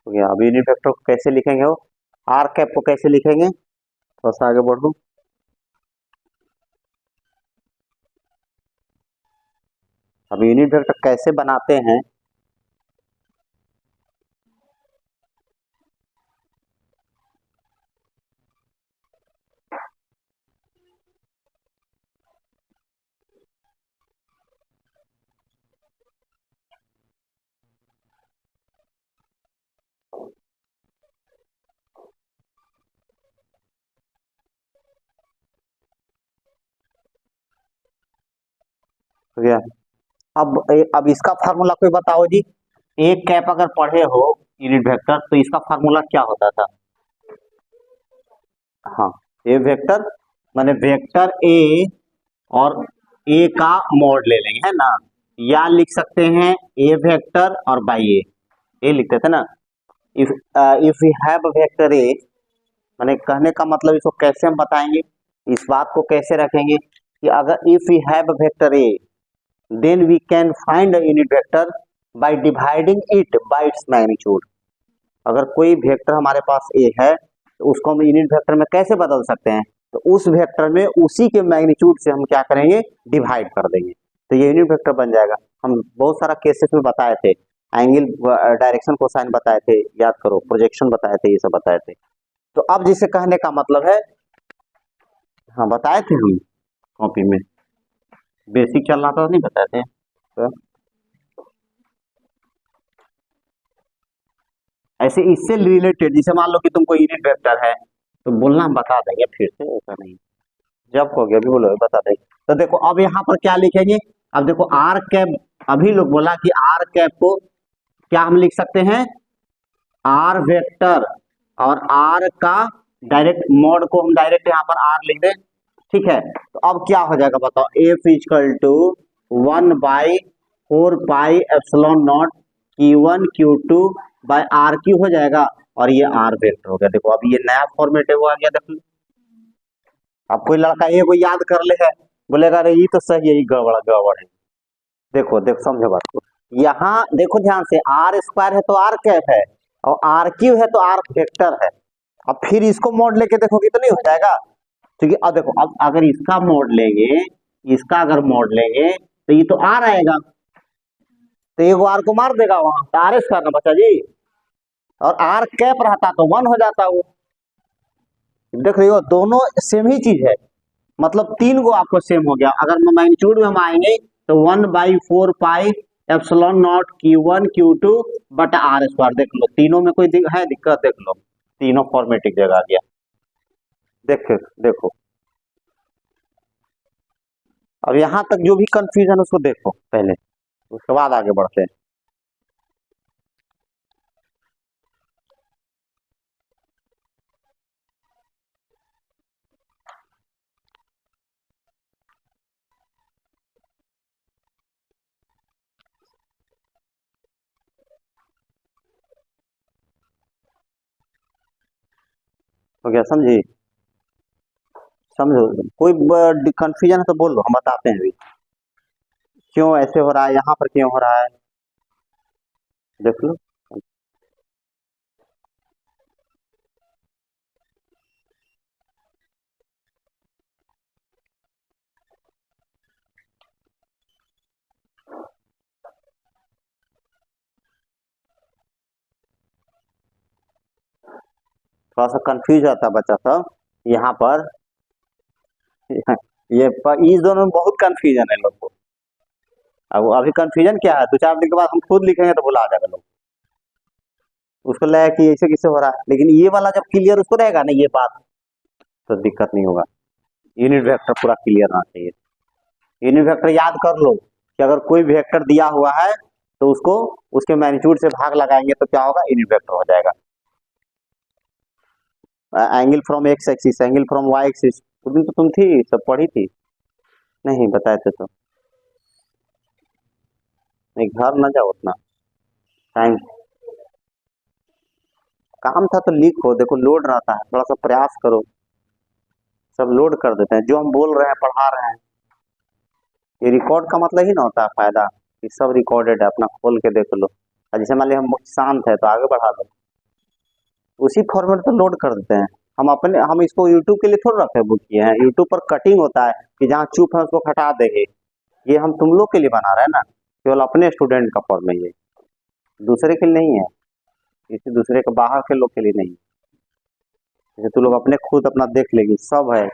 तो क्या अब यूनिट वेक्टर को कैसे लिखेंगे, वो आर कैप को कैसे लिखेंगे, थोड़ा सा आगे बढ़ लूं। अब यूनिट वेक्टर कैसे बनाते हैं, तो क्या अब इसका फार्मूला कोई बताओ जी। एक कैप अगर पढ़े हो यूनिट वेक्टर, तो इसका फार्मूला क्या होता था। हाँ, ए वेक्टर माने वेक्टर ए, और ए का मॉड ले लेंगे, है ना। या लिख सकते हैं ए वेक्टर और बाई ए लिखते थे ना। If if we have vector A, माने कहने का मतलब इसको कैसे हम बताएंगे, इस बात को कैसे रखेंगे कि अगर if we have vector A, then we can find a unit vector by dividing it by its magnitude. अगर कोई वेक्टर हमारे पास ए है, तो उसको हम यूनिट वेक्टर में कैसे बदल सकते हैं, तो उस वेक्टर में उसी के मैग्नीट्यूड से हम क्या करेंगे, डिवाइड कर देंगे, तो ये यूनिट वेक्टर बन जाएगा। हम बहुत सारा केसेस में बताए थे, एंगल डायरेक्शन कोसाइन बताए थे, याद करो, प्रोजेक्शन बताए थे, ये सब बताए थे। तो अब जिसे कहने का मतलब है, हाँ बताए थे हम कॉपी में, बेसिक चलना तो नहीं बताए थे। तो ऐसे इससे रिलेटेड, जैसे मान लो कि तुमको यूनिट वेक्टर है, तो बोलना हम बता देंगे फिर से, ऐसा नहीं। जब हो गया अभी बोलो बता दे। तो देखो अब यहाँ पर क्या लिखेंगे, अब देखो आर कैप, अभी लोग बोला कि आर कैप को क्या हम लिख सकते हैं, आर वेक्टर, और आर का डायरेक्ट मॉड को हम डायरेक्ट यहाँ पर आर लिख दें, ठीक है। तो अब क्या हो जाएगा बताओ, F equal to 1/4 pi epsilon not Q1 Q2 by r q हो जाएगा, और ये आर वेक्टर हो गया। देखो अब ये नया फॉर्मेट है वो आ गया। देखो अब कोई लड़का ये को याद कर ले है, बोलेगा अरे ये तो सही है, ये गड़बड़ गड़बड़ है। देखो देखो समझो बात को, यहाँ देखो ध्यान से, आर स्क्वायर है तो आर कैप है, और आर क्यू है तो आर वेक्टर है। अब फिर इसको मोड लेके देखोगे तो नहीं हो जाएगा, क्योंकि अब देखो अब अगर इसका मोड लेंगे, इसका अगर मोड लेंगे तो ये तो आर आएगा, तो ये आर को मार देगा वहां, तो आर स्क्वायर ना बचा जी, और आर कैप रहता तो 1 हो जाता वो। देख रही हो दोनों सेम ही चीज है, मतलब तीन गो आपको सेम हो गया। अगर मैग्नीट्यूड में हम आएंगे तो 1/4 pi epsilon not Q1 Q2 but r square. देख लो तीनों में कोई है दिक्कत, देख लो तीनों फॉर्मेटिक जगह आ गया। देखो देखो अब यहां तक जो भी कंफ्यूजन उसको देखो पहले, उसके बाद आगे बढ़ते हैं। तो क्या समझी, समझो, कोई कंफ्यूजन है तो बोल लो, हम बताते हैं अभी क्यों ऐसे हो रहा है, यहाँ पर क्यों हो रहा है, देख लो। थोड़ा सा कंफ्यूज आता बच्चा सब यहाँ पर इस दोनों में बहुत कंफ्यूजन है लोग को। अब अभी कंफ्यूजन क्या है, 2-4 दिन के बाद हम खुद लिखेंगे तो भुला जाएगा लोग, उसको लगेगा कि ऐसे किसे हो रहा है, लेकिन ये वाला जब क्लियर उसको रहेगा ना ये बात, तो दिक्कत नहीं होगा। यूनिट वेक्टर पूरा क्लियर होना चाहिए। यूनिट वेक्टर याद कर लो कि अगर कोई वेक्टर दिया हुआ है तो उसको उसके मैग्नीट्यूड से भाग लगाएंगे तो क्या होगा, यूनिट वेक्टर हो जाएगा। Angle from x axis, angle from y axis, उस दिन तो तुम थी, सब पढ़ी थी, नहीं बताए थे तो। नहीं घर न जाओ उतना टाइम, काम था तो लिखो, देखो लोड रहता है, थोड़ा सा प्रयास करो। सब लोड कर देते हैं, जो हम बोल रहे हैं पढ़ा रहे हैं, ये रिकॉर्ड का मतलब ही ना होता है फायदा कि सब रिकॉर्डेड है, अपना खोल के देख लो। और जैसे मान लिया हम शांत है तो आगे बढ़ा लो, उसी फॉर्मेट पर लोड कर देते हैं। हम इसको यूट्यूब के लिए थोड़ा रखे बुक किए हैं, यूट्यूब पर कटिंग होता है कि जहाँ चुप है उसको हटा देंगे, ये हम तुम लोग के लिए बना रहे हैं ना, केवल अपने स्टूडेंट का फॉर्म है ये, दूसरे के लिए नहीं है, किसी दूसरे के बाहर के लोग के लिए नहीं है। जैसे तुम लोग अपने खुद अपना देख लेगी, सब है,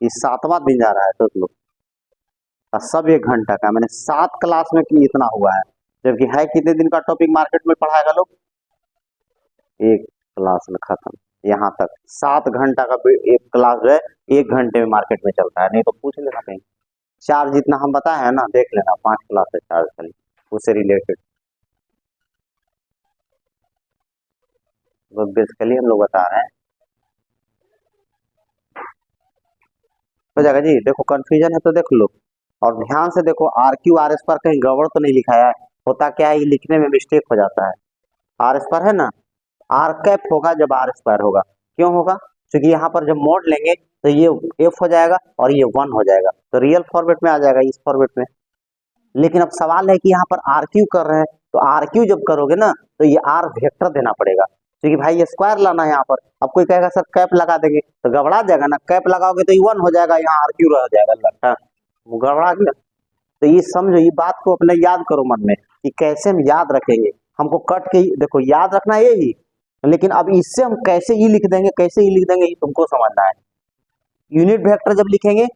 ये 7वां दिन जा रहा है तो लोग, और सब 1 घंटा का, मैंने 7 क्लास में कि इतना हुआ है, जबकि है कितने दिन का टॉपिक मार्केट में पढ़ाएगा लोग, एक क्लास में खत्म। यहाँ तक 7 घंटा का एक क्लास जो है 1 घंटे में मार्केट में चलता है, नहीं तो पूछ लेना कहीं। चार्ज जितना हम बताए हैं ना देख लेना, 5 क्लास है चार्ज खाली उससे रिलेटेड, तो बेसिकली हम लोग बता रहे हैं, हो जाएगा जी। देखो कंफ्यूजन है तो देख लो, और ध्यान से देखो, आर क्यू आर एस पर कहीं गड़बड़ तो नहीं लिखा है, होता क्या है ये लिखने में मिस्टेक हो जाता है। आर एस पर है ना, आर कैप होगा जब आर स्क्वायर होगा, क्यों होगा, क्योंकि यहाँ पर जब मोड लेंगे तो ये एफ हो जाएगा और ये 1 हो जाएगा, तो रियल फॉर्मेट में आ जाएगा इस फॉर्मेट में। लेकिन अब सवाल है कि यहाँ पर आर क्यू कर रहे हैं, तो आर क्यू जब करोगे ना तो ये आर वेक्टर देना पड़ेगा, क्योंकि भाई ये स्क्वायर लाना है यहाँ पर। अब कोई कहेगा सर कैप लगा देंगे, तो गड़बड़ा जाएगा ना, कैप लगाओगे तो ये 1 हो जाएगा, यहाँ आर क्यू रह जाएगा, लगता वो गड़बड़ा गया। तो ये समझो, ये बात को अपने याद करो मन में कि कैसे हम याद रखेंगे, हमको कट के देखो याद रखना है यही, लेकिन अब इससे हम कैसे ई लिख देंगे, कैसे ई लिख देंगे ये तुमको समझना है। यूनिट वेक्टर जब लिखेंगे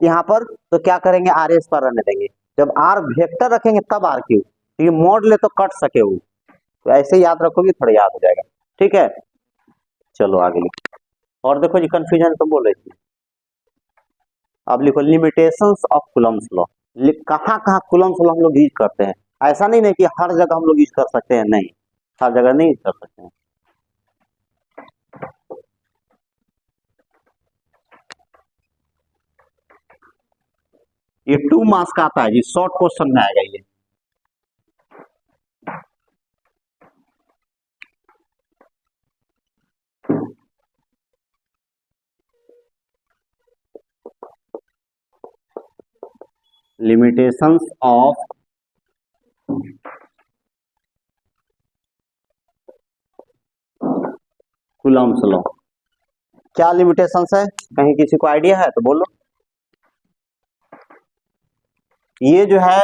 यहाँ पर तो क्या करेंगे, आर एस पर रहने देंगे, जब आर वेक्टर रखेंगे तब आर क्यू, तो ये मोड ले तो कट सके वो, तो ऐसे याद रखोगे थोड़ा याद हो जाएगा, ठीक है। चलो आगे लिखो, और देखो जी कंफ्यूजन तो बोल रही थी। अब लिखो लिमिटेशंस ऑफ कूलम्ब्स लॉ। कहाँ कहाँ कूलम्ब्स लॉ हम लोग यूज करते हैं, ऐसा नहीं कि हर जगह हम लोग यूज कर सकते हैं, नहीं, हर जगह नहीं यूज कर सकते हैं। ये 2 मार्क्स का आता है जी, शॉर्ट क्वेश्चन में आएगा ये। लिमिटेशंस ऑफ कूलम्ब्स लॉ, क्या लिमिटेशंस है, कहीं किसी को आइडिया है तो बोलो। ये जो है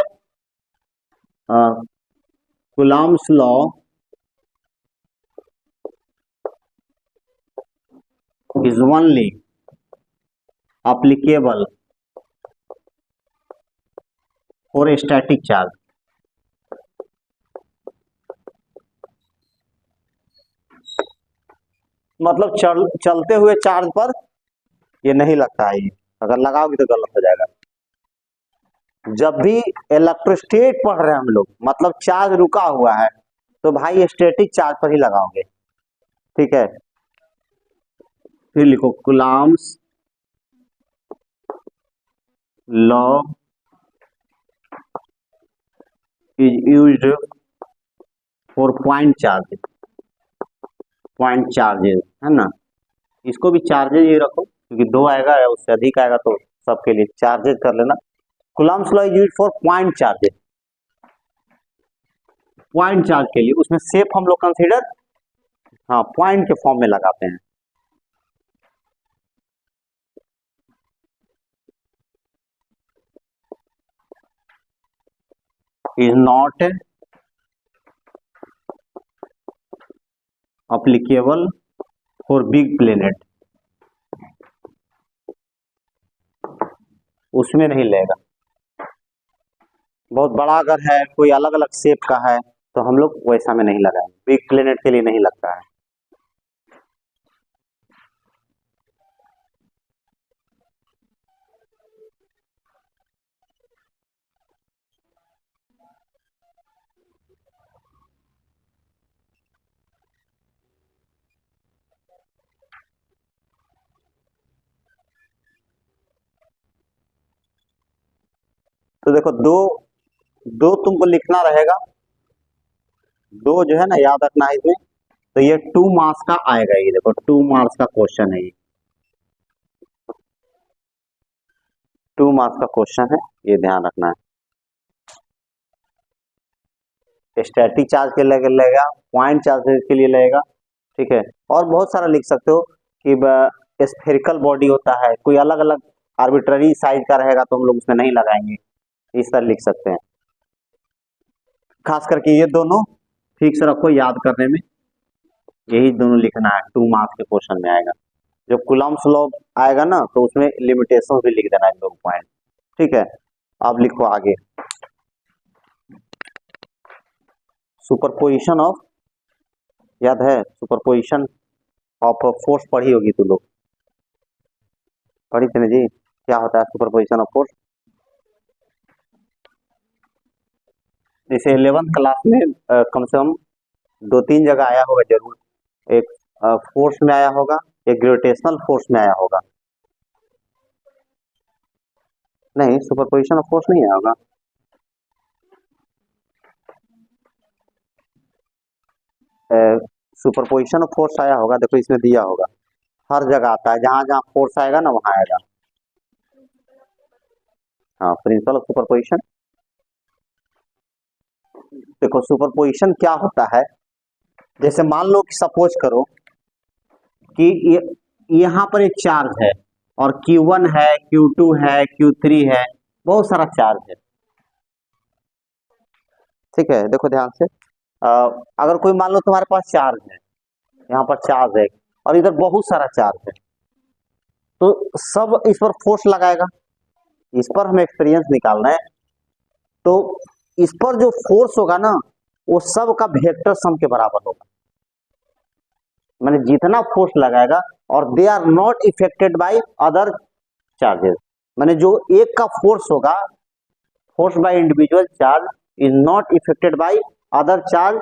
Coulomb's law is only applicable for a static charge। मतलब चलते हुए चार्ज पर ये नहीं लगता है, ये अगर लगाओगे तो गलत हो जाएगा। जब भी इलेक्ट्रोस्टेट पढ़ रहे हैं हम लोग, मतलब चार्ज रुका हुआ है, तो भाई स्टैटिक चार्ज पर ही लगाओगे, ठीक है। फिर लिखो Coulomb's law is used for point charges, point charges है ना, इसको भी चार्जेज ही रखो क्योंकि 2 आएगा या उससे अधिक आएगा तो सबके लिए चार्जेज कर लेना। Coulomb's law is used for point charges, point charge के लिए, उसमें सेफ हम लोग कंसीडर, हाँ, पॉइंट के फॉर्म में लगाते हैं। Is not applicable for big planet, उसमें नहीं लेगा। बहुत बड़ा अगर है, कोई अलग अलग शेप का है, तो हम लोग वैसा में नहीं लगाएंगे, बिग प्लेनेट के लिए नहीं लगता है। तो देखो दो तुमको लिखना रहेगा, 2 जो है ना याद रखना है इसमें। तो ये 2 मार्क्स का आएगा, ये देखो 2 मार्क्स का क्वेश्चन है, ये 2 मार्क्स का क्वेश्चन है, ये ध्यान रखना है। स्टैटिक चार्ज के लिए लगेगा, पॉइंट चार्जेस के लिए लगेगा, ठीक है। और बहुत सारा लिख सकते हो कि स्फेरिकल बॉडी होता है, कोई अलग अलग आर्बिट्ररी साइज का रहेगा तो हम लोग उसमें नहीं लगाएंगे, इस तरह लिख सकते हैं। खास करके ये दोनों फिक्स रखो याद करने में, यही दोनों लिखना है, 2 मार्क्स के क्वेश्चन में आएगा। जब कूलम्ब्स लॉ आएगा ना तो उसमें लिमिटेशन भी लिख देना है 2 पॉइंट, ठीक है। अब लिखो आगे, सुपरपोजिशन ऑफ, याद है सुपरपोजिशन ऑफ फोर्स पढ़ी होगी तू लोग, पढ़ी थी ना जी, क्या होता है सुपरपोजिशन ऑफ फोर्स। जैसे 11th क्लास में कम से कम 2-3 जगह आया होगा जरूर, एक फोर्स में आया होगा, एक ग्रेविटेशनल फोर्स में आया होगा, नहीं सुपरपोजिशन ऑफ फोर्स नहीं आया होगा। सुपरपोजिशन ऑफ फोर्स आया होगा, देखो इसमें दिया होगा, हर जगह आता है, जहां जहां फोर्स आएगा ना वहां आएगा। हाँ, प्रिंसिपल ऑफ सुपरपोजिशन। देखो सुपरपोजिशन क्या होता है, जैसे मान लो कि सपोज करो कि यहाँ पर एक चार्ज है और Q1 है, Q2 है, Q3 है, बहुत सारा चार्ज है, ठीक है। देखो ध्यान से, अगर कोई मान लो तुम्हारे पास चार्ज है, यहाँ पर चार्ज है और इधर बहुत सारा चार्ज है, तो सब इस पर फोर्स लगाएगा, इस पर हमें एक्सपीरियंस निकालना है, तो इस पर जो फोर्स होगा ना वो सब का वेक्टर सम के बराबर होगा, मैंने जितना फोर्स लगाएगा, और they are not affected by other charges, माने जो एक का फोर्स होगा, force by individual charge is not affected by other charge,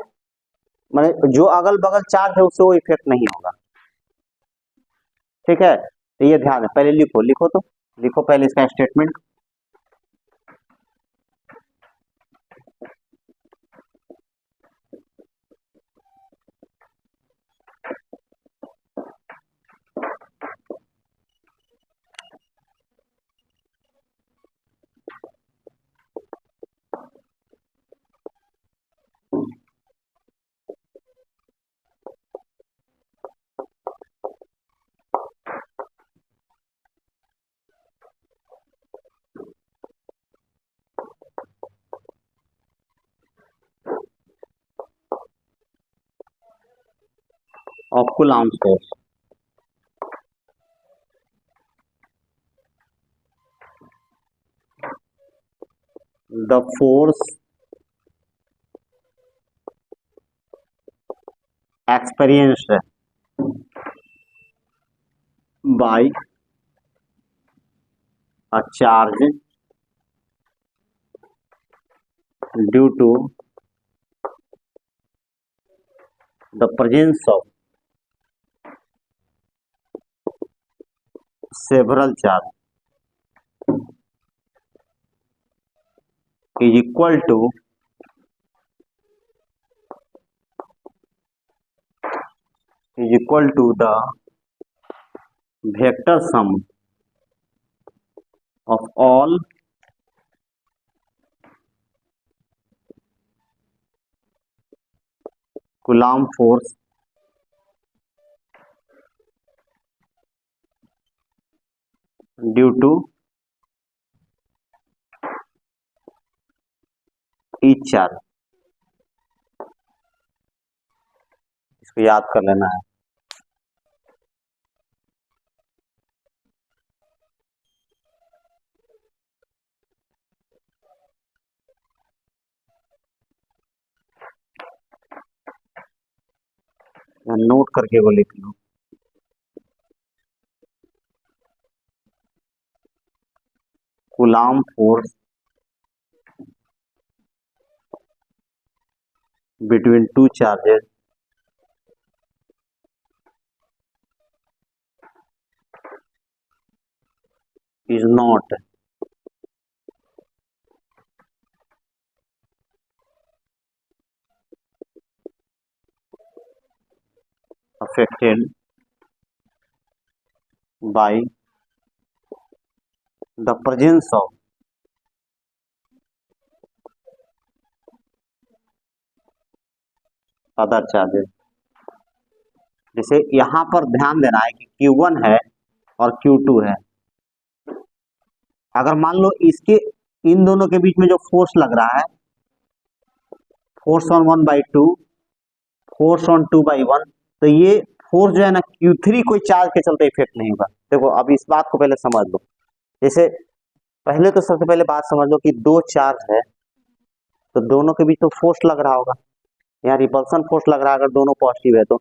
माने जो अगल बगल चार्ज है उससे वो इफेक्ट नहीं होगा। ठीक है, तो ये ध्यान है। पहले लिखो, लिखो पहले इसका statement. of Coulomb's force. The force experienced by a charge due to the presence of several charge is equal to the vector sum of all Coulomb force due to each charge। इसको याद कर लेना है। Note करके वो लिख लो। Coulomb force between two charges is not affected by the presence of other charges। जैसे यहां पर ध्यान देना है कि Q1 है और Q2 है। अगर मान लो इसके इन दोनों के बीच में जो फोर्स लग रहा है, फोर्स ऑन 1/2, फोर्स ऑन 2/1, तो ये फोर्स जो है ना Q3 कोई चार्ज के चलते इफेक्ट नहीं होगा। देखो अब इस बात को पहले समझ लो। जैसे पहले तो सबसे पहले बात समझ लो कि दो चार्ज है तो दोनों के बीच तो फोर्स लग रहा होगा। यहाँ रिपल्सन फोर्स लग रहा है अगर दोनों पॉजिटिव है तो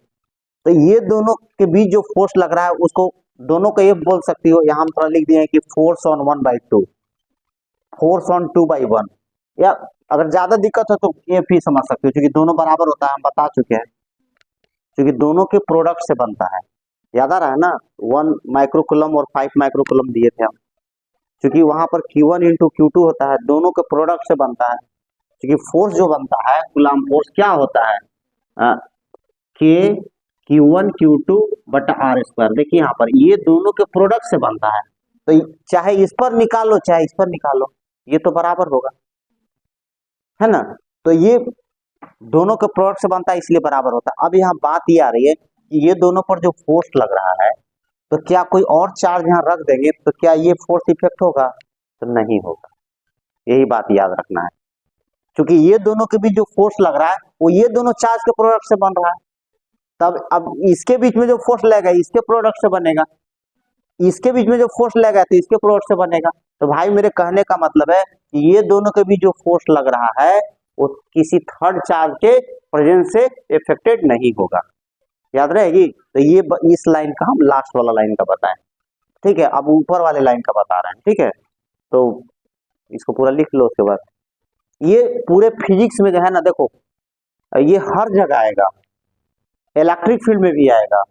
ये दोनों के बीच जो फोर्स लग रहा है उसको दोनों को ये बोल सकती हो, यहाँ हम थोड़ा लिख दिए कि फोर्स ऑन 1/2, फोर्स ऑन 2/1, या अगर ज्यादा दिक्कत हो तो ये भी समझ सकते हो क्योंकि दोनों बराबर होता है, हम बता चुके हैं, क्योंकि दोनों के प्रोडक्ट से बनता है। याद आ रहा है ना, 1 माइक्रोकूलम और 5 माइक्रोकूलम दिए थे हम, क्योंकि वहां पर Q1 इंटू Q2 होता है, दोनों के प्रोडक्ट से बनता है। क्योंकि फोर्स जो बनता है कूलम्ब फोर्स क्या होता है, के Q1 Q2 बटा R²। देखिए यहाँ पर ये दोनों के प्रोडक्ट से बनता है, तो चाहे इस पर निकालो चाहे इस पर निकालो ये तो बराबर होगा, है ना। तो ये दोनों के प्रोडक्ट से बनता है इसलिए बराबर होता है। अब यहाँ बात ये आ रही है कि ये दोनों पर जो फोर्स लग रहा है तो क्या कोई और चार्ज यहाँ रख देंगे तो क्या ये फोर्स इफेक्ट होगा, तो नहीं होगा। यही बात याद रखना है, क्योंकि ये दोनों के बीच जो फोर्स लग रहा है वो ये दोनों चार्ज के प्रोडक्ट से बन रहा है। तब अब इसके बीच में जो फोर्स लगेगा इसके प्रोडक्ट से बनेगा, इसके बीच में जो फोर्स लगेगा तो इसके प्रोडक्ट से बनेगा। तो भाई मेरे कहने का मतलब है कि ये दोनों के बीच जो फोर्स लग रहा है वो किसी थर्ड चार्ज के प्रेजेंस से इफेक्टेड नहीं होगा। याद रहेगी। तो ये इस लाइन का हम लास्ट वाला लाइन का बताएं। ठीक है, अब ऊपर वाले लाइन का बता रहे हैं, ठीक है, तो इसको पूरा लिख लो। उसके बाद ये पूरे फिजिक्स में जो है ना, देखो ये हर जगह आएगा, इलेक्ट्रिक फील्ड में भी आएगा,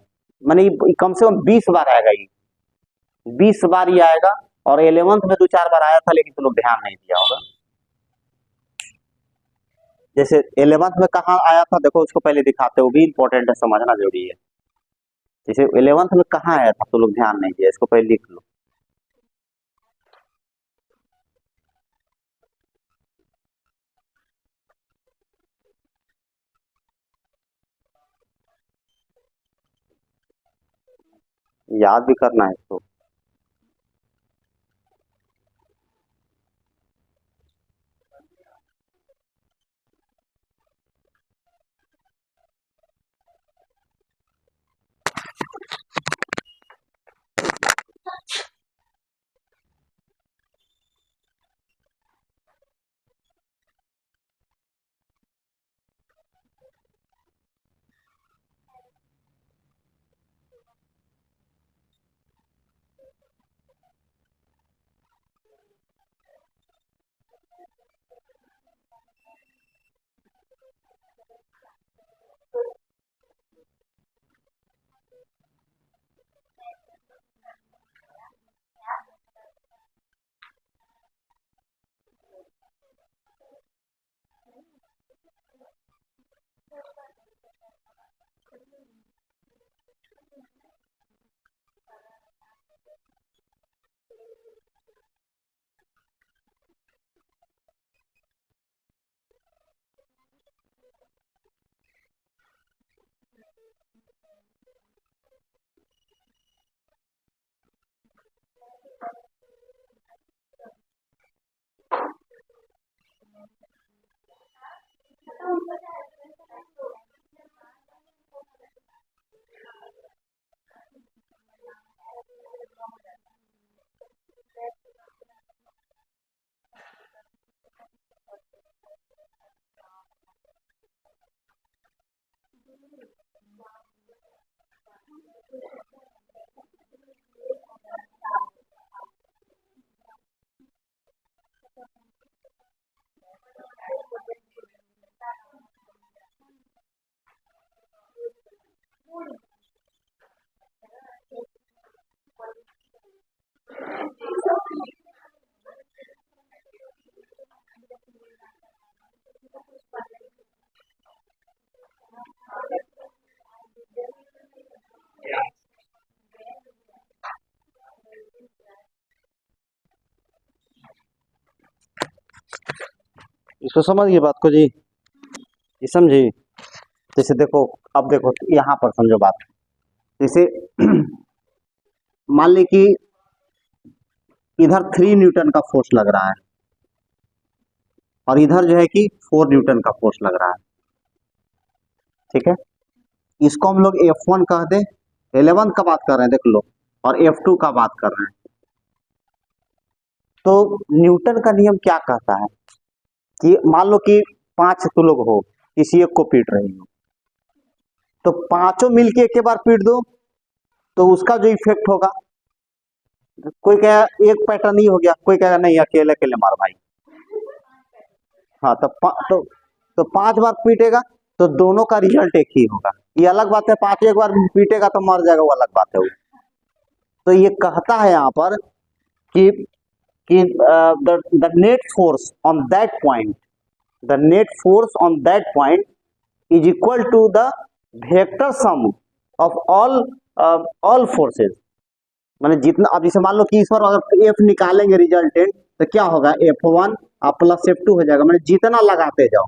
माने ये कम से कम 20 बार आएगा, ये 20 बार ये आएगा। और 11th में 2-4 बार आया था, लेकिन तुम लोग ध्यान नहीं दिया होगा। जैसे 11th में कहाँ आया था, देखो उसको पहले दिखाते, वो भी इंपॉर्टेंट है, समझना जरूरी है। जैसे 11th में कहाँ आया था, तो लोग ध्यान नहीं दिया, इसको पहले लिख लो। याद भी करना है इसको। इसको समझिए बात को जी, ये समझी। जैसे देखो, अब देखो यहाँ पर समझो बात। जैसे मान ली कि इधर 3 न्यूटन का फोर्स लग रहा है, और इधर जो है कि 4 न्यूटन का फोर्स लग रहा है, ठीक है। इसको हम लोग F1 कह दे, 11 का बात कर रहे हैं देख लो, और F2 का बात कर रहे हैं। तो न्यूटन का नियम क्या कहता है कि मान लो कि 5 तुम लोग हो, किसी एक को पीट रही हो, तो पांचों मिलके एक बार पीट दो, तो उसका जो इफेक्ट होगा, कोई कहेगा एक पैटर्न ही हो गया, कोई कहेगा नहीं अकेले अकेले मार भाई। हाँ, तो 5 बार पीटेगा तो दोनों का रिजल्ट एक ही होगा। ये अलग बात है, 5 एक बार पीटेगा तो मर जाएगा, वो अलग बात है वो। तो ये कहता है यहाँ पर कि the net force on that point, the net force on that point is equal to the vector sum of all forces. माने जितना, अब जैसे मान लो कि इस पर अगर एफ निकालेंगे रिजल्टेंट, तो क्या होगा, F1 प्लस F2 हो जाएगा, मैंने जितना लगाते जाओ।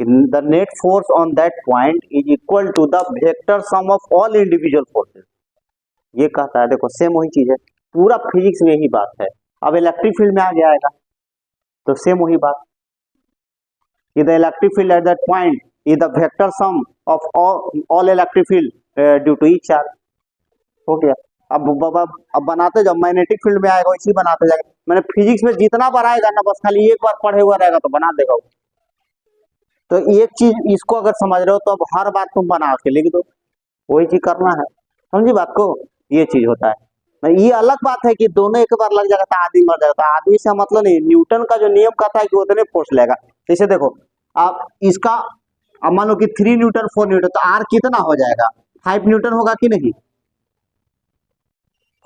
The net force on that point is equal to the vector sum of all individual forces, ये कहता है। देखो सेम वही चीज है, पूरा फिजिक्स में यही बात है। अब इलेक्ट्रिक फील्ड में आ गया आएगा, तो सेम वही बात, the electric field at that point is the vector sum of all electric field due to each charge. हो गया। अब बनाते जाओ, मैग्नेटिक फील्ड में आएगा वैसे ही बनाते जाएगा। मैंने फिजिक्स में जितना बार आएगा ना, बस खाली एक बार पढ़े हुआ रहेगा तो बना देगा वो। तो एक चीज इसको अगर समझ रहे हो तो अब हर बात तुम बना के लिख दो, वही चीज करना है, समझी बात को, ये चीज होता है। ये अलग बात है कि दोनों एक बार लग जाएगा तो आदमी मर जाएगा, तो आदमी से मतलब नहीं, न्यूटन का जो नियम कहता है कि उतने फोर्स लेगा। जैसे देखो आप इसका, अब मान लो कि 3 न्यूटन 4 न्यूटन, तो आर कितना हो जाएगा, 5 न्यूटन होगा कि नहीं,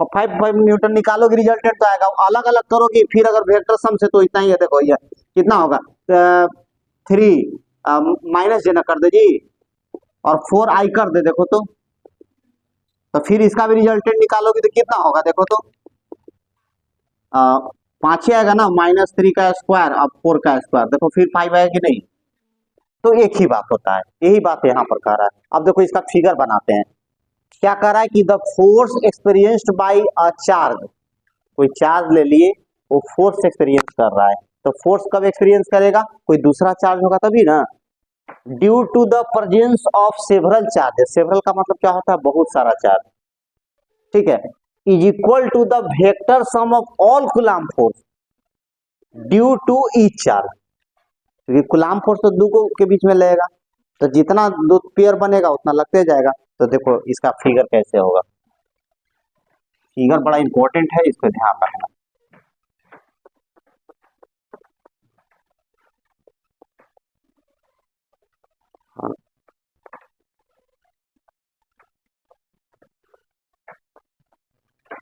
5 न्यूटन निकालोगे रिजल्टेंट तो आएगा। अलग अलग करोगे फिर अगर वेक्टर सम से तो इतना ही है। देखो ये कितना होगा, 3 माइनस जेना कर दे जी, और 4i कर दे, देखो तो फिर इसका भी रिजल्टेंट निकालोगे तो कितना होगा, देखो तो 5 ही आएगा ना, -3 का स्क्वायर अब 4 का स्क्वायर, देखो फिर 5 आएगा कि नहीं। तो एक ही बात होता है, यही बात यहाँ पर कह रहा है। अब देखो इसका फिगर बनाते हैं। क्या कह रहा है कि the force experienced bye a charge, कोई चार्ज ले लिए, वो फोर्स एक्सपीरियंस कर रहा है, तो फोर्स कब एक्सपीरियंस करेगा, कोई दूसरा चार्ज होगा तभी ना। Due to the presence of several charges, several का मतलब क्या होता है, बहुत सारा चार्ज, ठीक है, is equal to the vector sum of all Coulomb force due to each charge, क्योंकि कूलम्ब फोर्स तो दो के बीच में लगेगा, तो जितना दो पेयर बनेगा उतना लगते जाएगा। तो देखो इसका फिगर कैसे होगा, फिगर बड़ा इंपॉर्टेंट है, इसको ध्यान रखना। हाँ।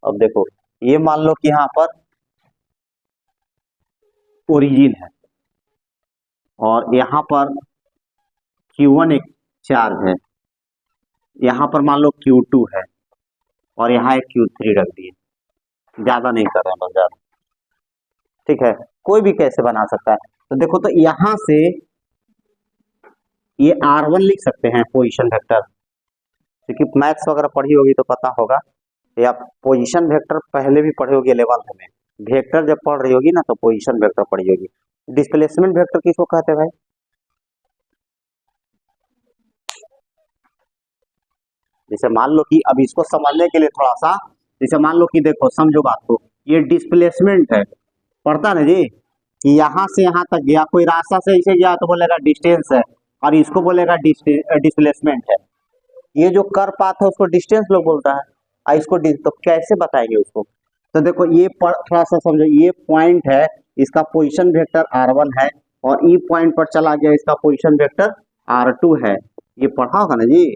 अब देखो ये मान लो कि यहाँ पर ओरिजिन है और यहाँ पर Q1 एक चार्ज है, यहाँ पर मान लो Q2 है और यहाँ एक Q3 रख दिए, ज्यादा नहीं कर रहे हैं बस ज्यादा, ठीक है, कोई भी कैसे बना सकता है। तो देखो तो यहाँ से ये R1 लिख सकते हैं पोजीशन वेक्टर, क्योंकि मैथ्स वगैरह पढ़ी होगी तो पता होगा, या पोजीशन वेक्टर पहले भी पढ़े होगी 11th में, वेक्टर जब पढ़ रही होगी ना तो पोजीशन वेक्टर पढ़ी होगी। डिस्प्लेसमेंट वेक्टर किसको कहते हैं भाई, जैसे मान लो कि अब इसको समझने के लिए थोड़ा सा, जैसे मान लो कि देखो समझो बात को, ये डिस्प्लेसमेंट है, पढ़ता ना जी, कि यहाँ से यहाँ तक गया, कोई रास्ता से इसे गया तो बोलेगा डिस्टेंस है, और इसको बोलेगा डिस्प्लेसमेंट है। ये जो कर पाथ है उसको डिस्टेंस लोग बोलता है, और इसको तो कैसे बताएंगे उसको। तो देखो ये थोड़ा सा समझो, ये पॉइंट है, इसका पोजीशन वेक्टर R1 है, और ई पॉइंट पर चला गया, इसका पोजीशन वेक्टर R2 है। ये पढ़ा होगा ना जी,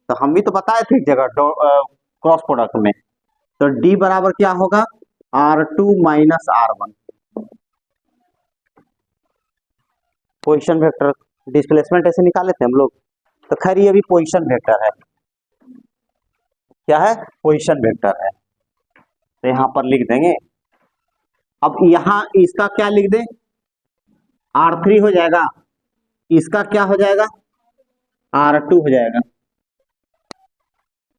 तो हम भी तो बताए थे एक जगह क्रॉस प्रोडक्ट में, तो D बराबर क्या होगा, R2 minus R1, position vector displacement ऐसे निकाले थे हम लोग। तो खैर ये भी पोजीशन वेक्टर है, क्या है, पोजीशन वेक्टर है, तो यहां पर लिख देंगे। अब यहां इसका क्या लिख दें, R3 हो जाएगा, इसका क्या हो जाएगा, R2 हो जाएगा।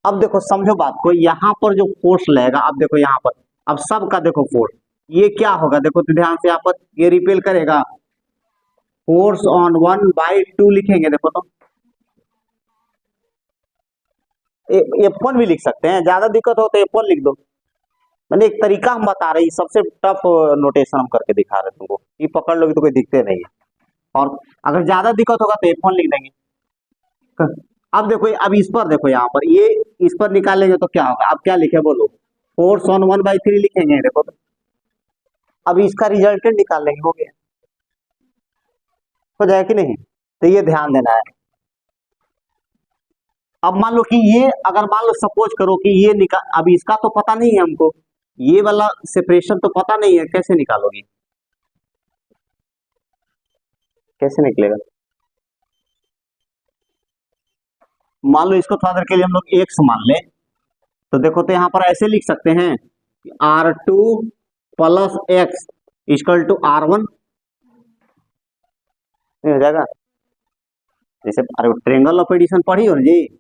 अब देखो समझो बात को, यहां पर जो फोर्स लगेगा, अब देखो यहां पर, अब सबका देखो फोर्स, ये क्या होगा, देखो तो ध्यान से, यहाँ पर ये रिपेल करेगा, फोर्स ऑन 1/2 लिखेंगे, देखो तो F1 भी लिख सकते हैं, ज्यादा दिक्कत हो तो F1 लिख दो, मैंने एक तरीका हम बता रहे हैं, सबसे टफ नोटेशन हम करके दिखा रहे तुमको, ये पकड़ लोगे तो कोई दिक्कत नहीं है, और अगर ज्यादा दिक्कत होगा तो F1 लिख देंगे। अब देखो, अब इस पर देखो, यहाँ पर ये इस पर निकालेंगे तो क्या होगा, अब क्या लिखे बोलो, फोर्स ऑन 1/3 लिखेंगे, देखो तो अब इसका रिजल्टेंट निकाल लेंगे, हो गया, हो जाएगा कि नहीं। तो ये ध्यान देना है। अब मान लो कि ये, अगर मान लो सपोज करो कि ये निकाल, अब इसका तो पता नहीं है हमको, ये वाला सेपरेशन तो पता नहीं है, कैसे निकालोगे, कैसे निकलेगा। मान लो इसको थोड़ा देर के लिए हम लोग एक्स मान ले, तो देखो तो यहाँ पर ऐसे लिख सकते हैं, R2 plus x equal to R1, हो जाएगा। जैसे अरे ट्रेंगल ऑफ एडिशन पढ़ी हो ना जी,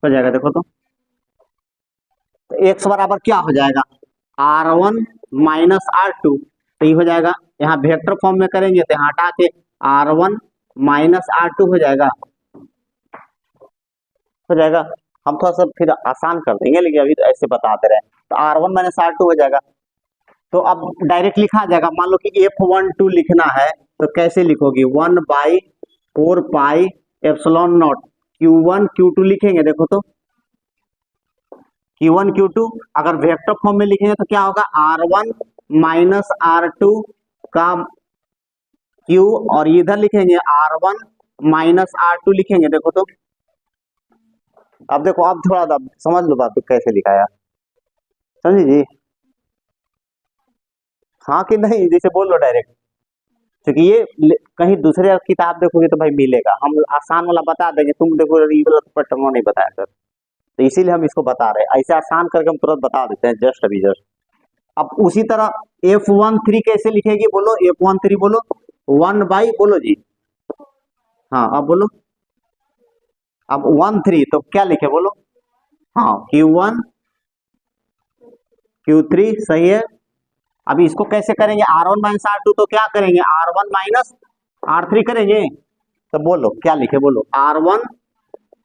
हो जाएगा, देखो तो एक्स बराबर क्या हो जाएगा, R1 माइनस R2, तो ये हो जाएगा, यहाँ वेक्टर फॉर्म में करेंगे तो यहाँ हटा के R1 माइनस R2 हो जाएगा, हो जाएगा। हम थोड़ा सा फिर आसान कर देंगे, लेकिन अभी तो ऐसे बताते रहे, तो R1 माइनस R2 हो जाएगा। तो अब डायरेक्ट लिखा जाएगा, मान लो कि F12 लिखना है तो कैसे लिखोगे, 1/4 pi epsilon not Q1 Q2 लिखेंगे, देखो तो Q1 Q2 अगर वेक्टर फॉर्म में लिखेंगे तो क्या होगा, R1 माइनस R2 का Q, और इधर लिखेंगे R1 माइनस R2 लिखेंगे, देखो तो। अब देखो, अब थोड़ा समझ लो बात कैसे लिखा है, समझी जी, हाँ कि नहीं, जैसे बोल लो डायरेक्ट, क्योंकि ये कहीं दूसरे किताब देखोगे तो भाई मिलेगा, हम आसान वाला बता देंगे, तुम देखो ये वाला तो पैटर्न नहीं बताया सर, तो इसीलिए हम इसको बता रहे हैं, ऐसे आसान करके हम तुरंत बता देते हैं, जस्ट अभी जस्ट। अब उसी तरह F13 कैसे लिखेगी, बोलो F13 बोलो, 1/, बोलो जी, हाँ अब बोलो, अब 13 तो क्या लिखे बोलो, हाँ Q1 Q3 सही है। अभी इसको कैसे करेंगे, R1 माइनस R2 तो क्या करेंगे, R1 माइनस R3 करेंगे, तो बोलो क्या लिखे, बोलो R1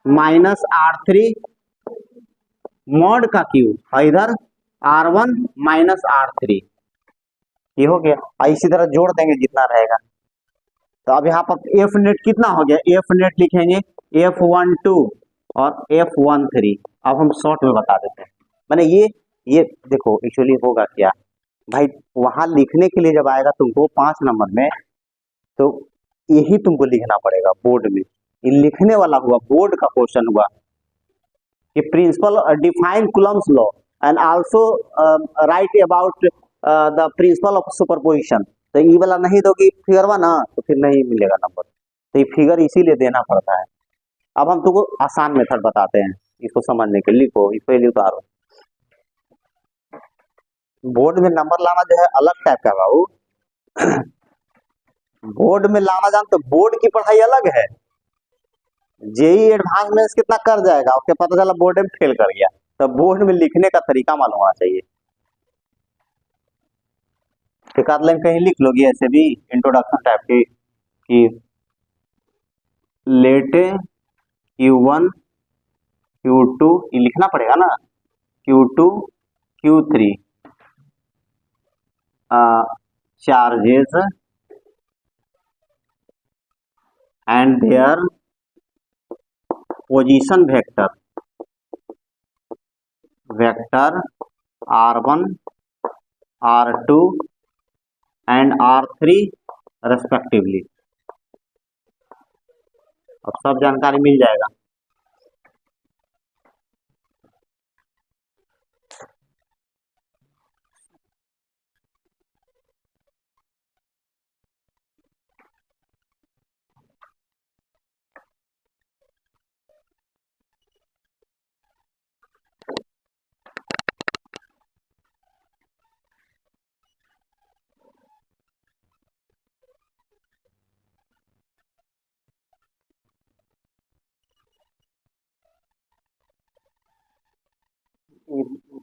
माइनस R3 मॉड का Q, और इधर R1 माइनस R3, ये हो गया, और इसी तरह जोड़ देंगे जितना रहेगा। तो अब यहाँ पर एफ नेट कितना हो गया, एफ नेट लिखेंगे F12 और F13, अब हम शॉर्ट में बता देते हैं, मैंने ये देखो एक्चुअली होगा क्या भाई, वहां लिखने के लिए जब आएगा तुमको 5 नंबर में, तो यही तुमको लिखना पड़ेगा बोर्ड में, ये लिखने वाला हुआ, बोर्ड का क्वेश्चन हुआ कि principle define Coulomb's law and also write about the principle of superposition, तो ये वाला नहीं दोगी फिगर वन ना, तो फिर नहीं मिलेगा नंबर, तो ये फिगर इसीलिए देना पड़ता है। अब हम तुमको आसान मेथड बताते हैं इसको समझने के लिए, लिखो इस पे उतारो, बोर्ड में नंबर लाना जो है अलग टाइप का बाबू, बोर्ड में लाना जान, तो बोर्ड की पढ़ाई अलग है, जेई एडवांस में कितना कर जाएगा, उसके पता चला बोर्ड में फेल कर गया, तो बोर्ड में लिखने का तरीका मालूम होना चाहिए। एक आध लाइन कहीं लिख लोगी ऐसे भी इंट्रोडक्शन टाइप की, कि लेट Q1 Q2, ये लिखना पड़ेगा ना, Q2 Q3 charges and their position vector R1 R2 and R3 respectively, अब सब जानकारी मिल जाएगा।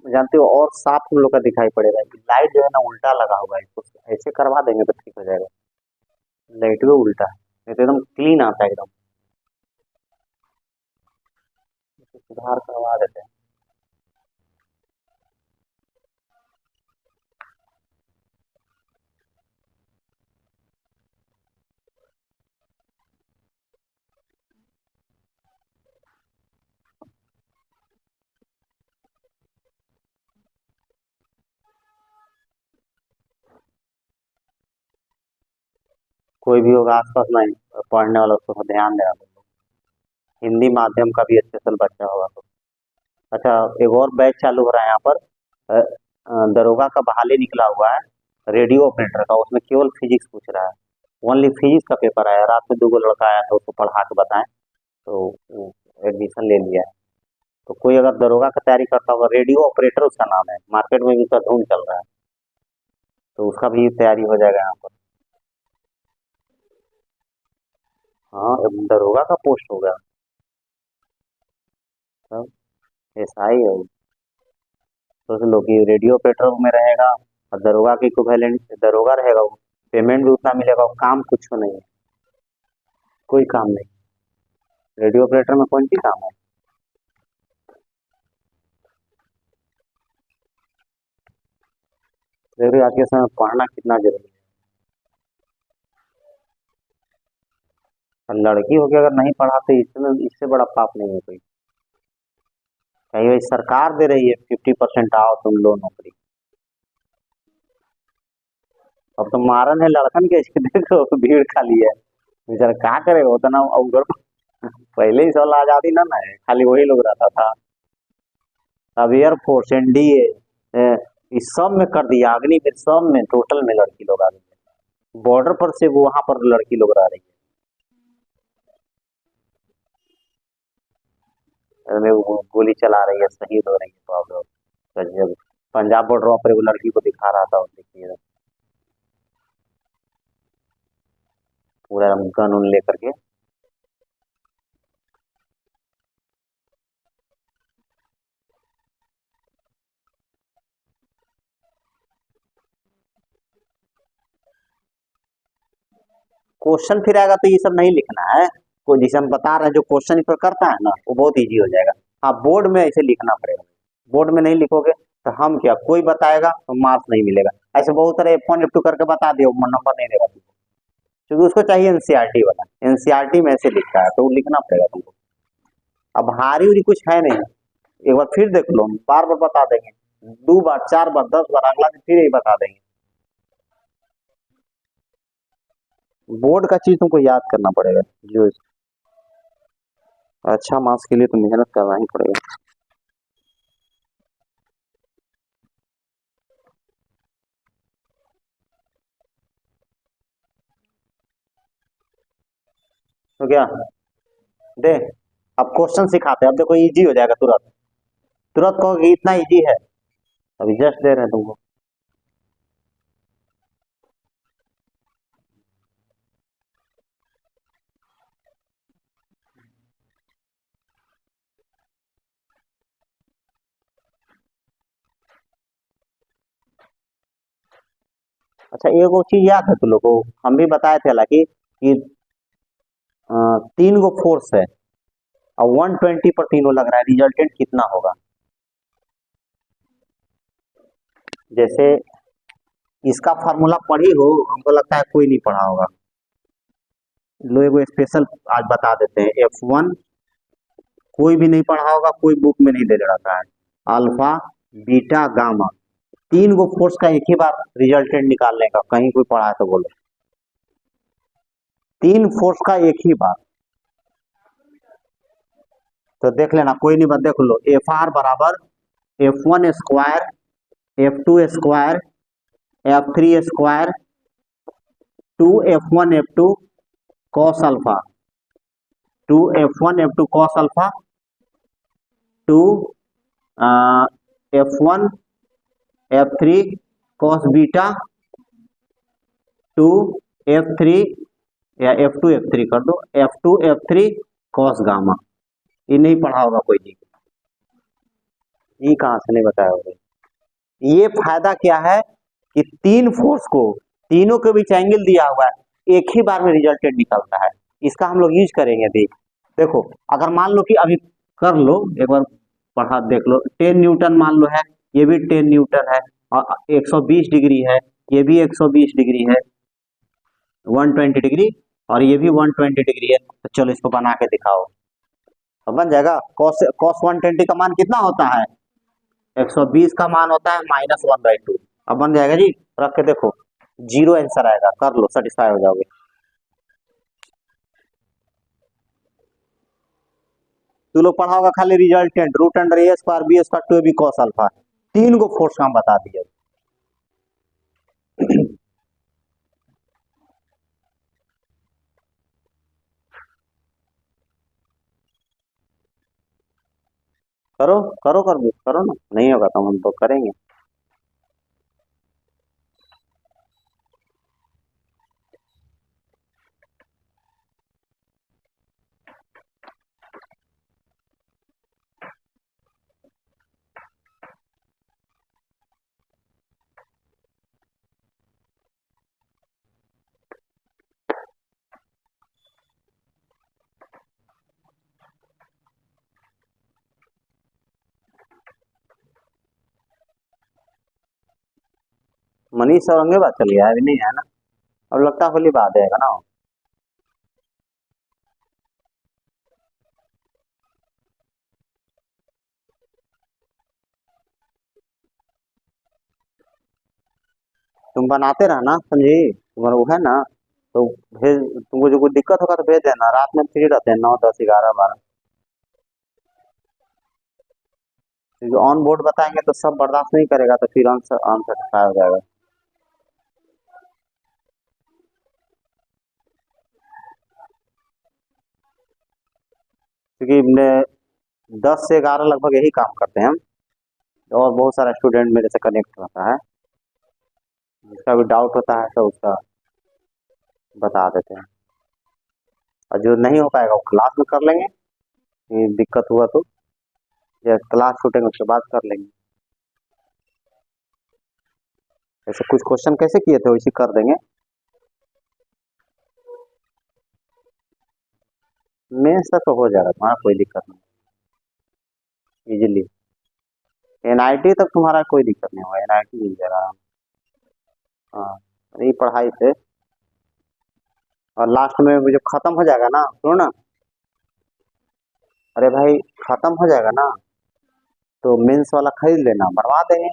जानते हो, और साफ तुम लोग का दिखाई पड़ेगा, लाइट जो है ना उल्टा लगा हुआ है, इसको ऐसे करवा देंगे तो ठीक हो जाएगा, लाइट भी उल्टा है, नहीं तो एकदम क्लीन आता है एकदम, सुधार करवा देते हैं। कोई भी होगा आसपास में पढ़ने वाला, उसको ध्यान देना, हिंदी माध्यम का भी स्पेशल बच्चा होगा तो। अच्छा, एक और बैच चालू हो रहा है यहाँ पर, दरोगा का बहाली निकला हुआ है, रेडियो ऑपरेटर का, उसमें केवल फिजिक्स पूछ रहा है, ओनली फिजिक्स का पेपर आया, रात में 2 लड़का आया था, उसको पढ़ा के बताएं, तो एडमिशन ले लिया है। तो कोई अगर दरोगा का तैयारी करता होगा, रेडियो ऑपरेटर उसका नाम है, मार्केट में भी उसका ढूंढ चल रहा है, तो उसका भी तैयारी हो जाएगा यहाँ पर। हाँ, दरोगा का पोस्ट होगा, सब ऐसा ही है। सोच लो कि रेडियो ऑपरेटर में रहेगा, और दरोगा की इक्विवेलेंट दरोगा रहेगा, वो पेमेंट भी उतना मिलेगा, और काम कुछ नहीं है, कोई काम नहीं, रेडियो ऑपरेटर में कौन सी काम है। देखिए आज के समय पढ़ना कितना जरूरी है। लड़की होके अगर नहीं पढ़ा तो इसमें इससे बड़ा पाप नहीं है कोई। कहीं वही सरकार दे रही है 50% आओ तुम लो नौकरी। अब तो मारन है लड़कन के इसके देखो भीड़ खाली है। बेचारा क्या करेगा उतना अवगढ़। पहले ही साल आजादी ना है, खाली वही लोग रहता था। अब एयरफोर्स, एनडीए, इस सब में कर दिया, अग्निवीर सब में टोटल में लड़की लोग आ गई है। बॉर्डर पर से वो वहां पर लड़की लोग रह रही है। अरे वो गोली चला रही है, शहीद हो रही है, तो आप लोग गजब। पंजाब बॉर्डर पर वो लड़की को दिखा रहा था, देखिए पूरा गन उन लेकर के। क्वेश्चन फिर आएगा तो ये सब नहीं लिखना है। को जिसे हम बता रहे हैं, जो क्वेश्चन पर करता है ना, वो बहुत इजी हो जाएगा। हाँ, बोर्ड में ऐसे लिखना पड़ेगा। बोर्ड में नहीं लिखोगे तो हम क्या, कोई बताएगा तो मार्क्स नहीं मिलेगा। ऐसे बहुत सारे F1 F2 करके बता दियो, नंबर नहीं देगा तुमको, क्योंकि उसको चाहिए एनसीईआरटी वाला। एनसीईआरटी में ऐसे लिखा है तो वो लिखना पड़ेगा तुमको। अब हारी उरी कुछ है नहीं। एक बार फिर देख लो, बार बार बता देंगे, 2 बार 4 बार 10 बार, अगला दिन फिर यही बता देंगे। बोर्ड का चीज तुमको याद करना पड़ेगा। जो अच्छा मार्क्स के लिए तो मेहनत करना ही पड़ेगा। तो क्या दे, अब क्वेश्चन सिखाते हैं। अब देखो इजी हो जाएगा तुरंत। तुरंत कहोगे इतना इजी है, अभी जस्ट दे रहे हैं तुमको। अच्छा, एक वो चीज याद है तुम लोग को, हम भी बताए थे हालांकि कि 3 गो फोर्स है और 120 पर तीनों लग रहा है, रिजल्टेंट कितना होगा। जैसे इसका फार्मूला पढ़ी हो, हमको लगता है कोई नहीं पढ़ा होगा। लो एगो स्पेशल आज बता देते हैं। F1 कोई भी नहीं पढ़ा होगा, कोई बुक में नहीं दे रखा है। अल्फा, बीटा, गामा, 3 गो फोर्स का एक ही बार रिजल्टेंट निकालने का, कहीं कोई पढ़ा है तो बोलो। 3 फोर्स का एक ही बार, तो देख लेना, कोई नहीं, बात देख लो। Fr बराबर F1 square, F2 square, F3 square, 2 F1 F2 cos alpha, 2 F1 F2 cos alpha, 2 F1 F3 cos beta, 2 F3 या F2 F3 कर दो, F2 F3 कॉस गामा। ये नहीं पढ़ा होगा कोई जी। ये कहां से नहीं बताया होगा। ये फायदा क्या है कि 3 फोर्स को, तीनों के बीच एंगल दिया हुआ है, एक ही बार में रिजल्टेंट निकलता है। इसका हम लोग यूज करेंगे अभी। देखो, अगर मान लो कि अभी कर लो एक बार, पढ़ा देख लो, 10 न्यूटन मान लो है, ये भी 10 न्यूटन है, और 120 डिग्री है, ये भी 120 डिग्री है, 120 डिग्री, और ये भी 120 डिग्री है। तो चलो इसको बना के दिखाओ, तो बन जाएगा। कॉस कॉस 120 का मान कितना होता है, 120 का मान होता है -1/2। अब बन जाएगा जी, रख के देखो, जीरो आंसर आएगा, कर लो, सेटिस्फाई हो जाओगे। तू लोग पढ़ा होगा खाली resultant, root under a square b square 2ab cos alpha, 3 गो फोर्स का हम बता दिए। करो करो कर दो, करो ना, नहीं होगा तो हम तो करेंगे। मनीष औरंगाबाद चल गया है, अभी नहीं है ना, अब लगता है होली बाद आएगा ना। तुम बनाते रहना समझी, तुम्हारा वो है ना, तो भेज, तुमको जो कोई दिक्कत होगा तो भेज देना, रात में फ्री रहते हैं 9, 10, 11, 12, क्योंकि ऑन बोर्ड बताएंगे तो सब बर्दाश्त नहीं करेगा, तो फिर अनसेटिस्फाई हो जाएगा। क्योंकि 10 से 11 लगभग यही काम करते हैं हम, और बहुत सारा स्टूडेंट मेरे से कनेक्ट रहता है, जिसका भी डाउट होता है तो उसका बता देते हैं, और जो नहीं हो पाएगा वो क्लास में कर लेंगे, ये दिक्कत हुआ तो, या क्लास छूटेंगे उसके बाद कर लेंगे। ऐसे कुछ क्वेश्चन कैसे किए थे वैसे कर देंगे, मेंस तक तो हो जाएगा तुम्हारा, कोई दिक्कत नहीं, इजीली। एनआईटी तक तुम्हारा कोई दिक्कत नहीं होगा, एनआईटी मिल जाएगा। हाँ, यही पढ़ाई से, और लास्ट में वो जो खत्म हो जाएगा ना, सुनो ना, अरे भाई खत्म हो जाएगा ना, तो मेंस वाला खरीद लेना, बनवा देंगे,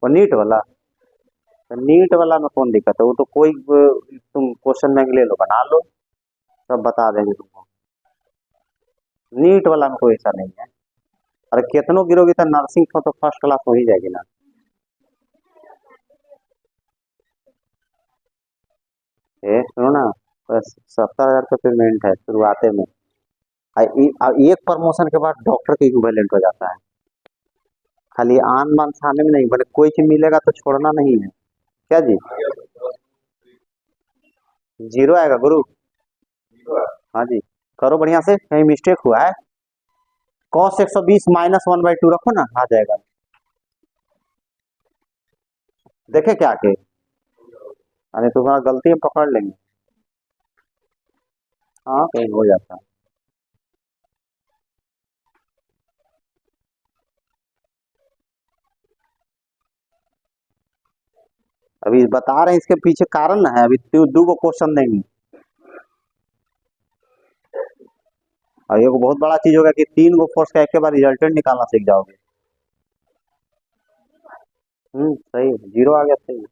वो नीट वाला, तो नीट वाला में कौन दिक्कत है, वो तो कोई तुम क्वेश्चन बैंक ले लो, बना लो, सब बता देंगे तुमको, नीट वाला में कोई ऐसा नहीं है। अरे कितनों गिरोगी तो नर्सिंग तो फर्स्ट क्लास हो ही जाएगी ना। ए सुनो ना, बस 70,000 का पेमेंट है शुरुआते में, एक प्रमोशन के बाद डॉक्टर के इक्विवेलेंट हो जाता है, खाली आन बान खाने में नहीं, बल्कि कोई चीज मिलेगा तो छोड़ना नहीं है, क्या जी, जीरो आएगा गुरु। हाँ जी, करो बढ़िया से, कहीं मिस्टेक हुआ है, cos 120 -1/2 रखो ना, आ जाएगा, देखे क्या के, अरे तुम्हारा गलती हम पकड़ लेंगे, हाँ कहीं हो जाता है। अभी बता रहे हैं इसके पीछे कारण ना है, अभी दो को क्वेश्चन देंगे, और ये बहुत बड़ा चीज होगा कि 3 को फोर्स का एक के बाद रिजल्टेंट निकालना सीख जाओगे। सही, जीरो आ गया, सही,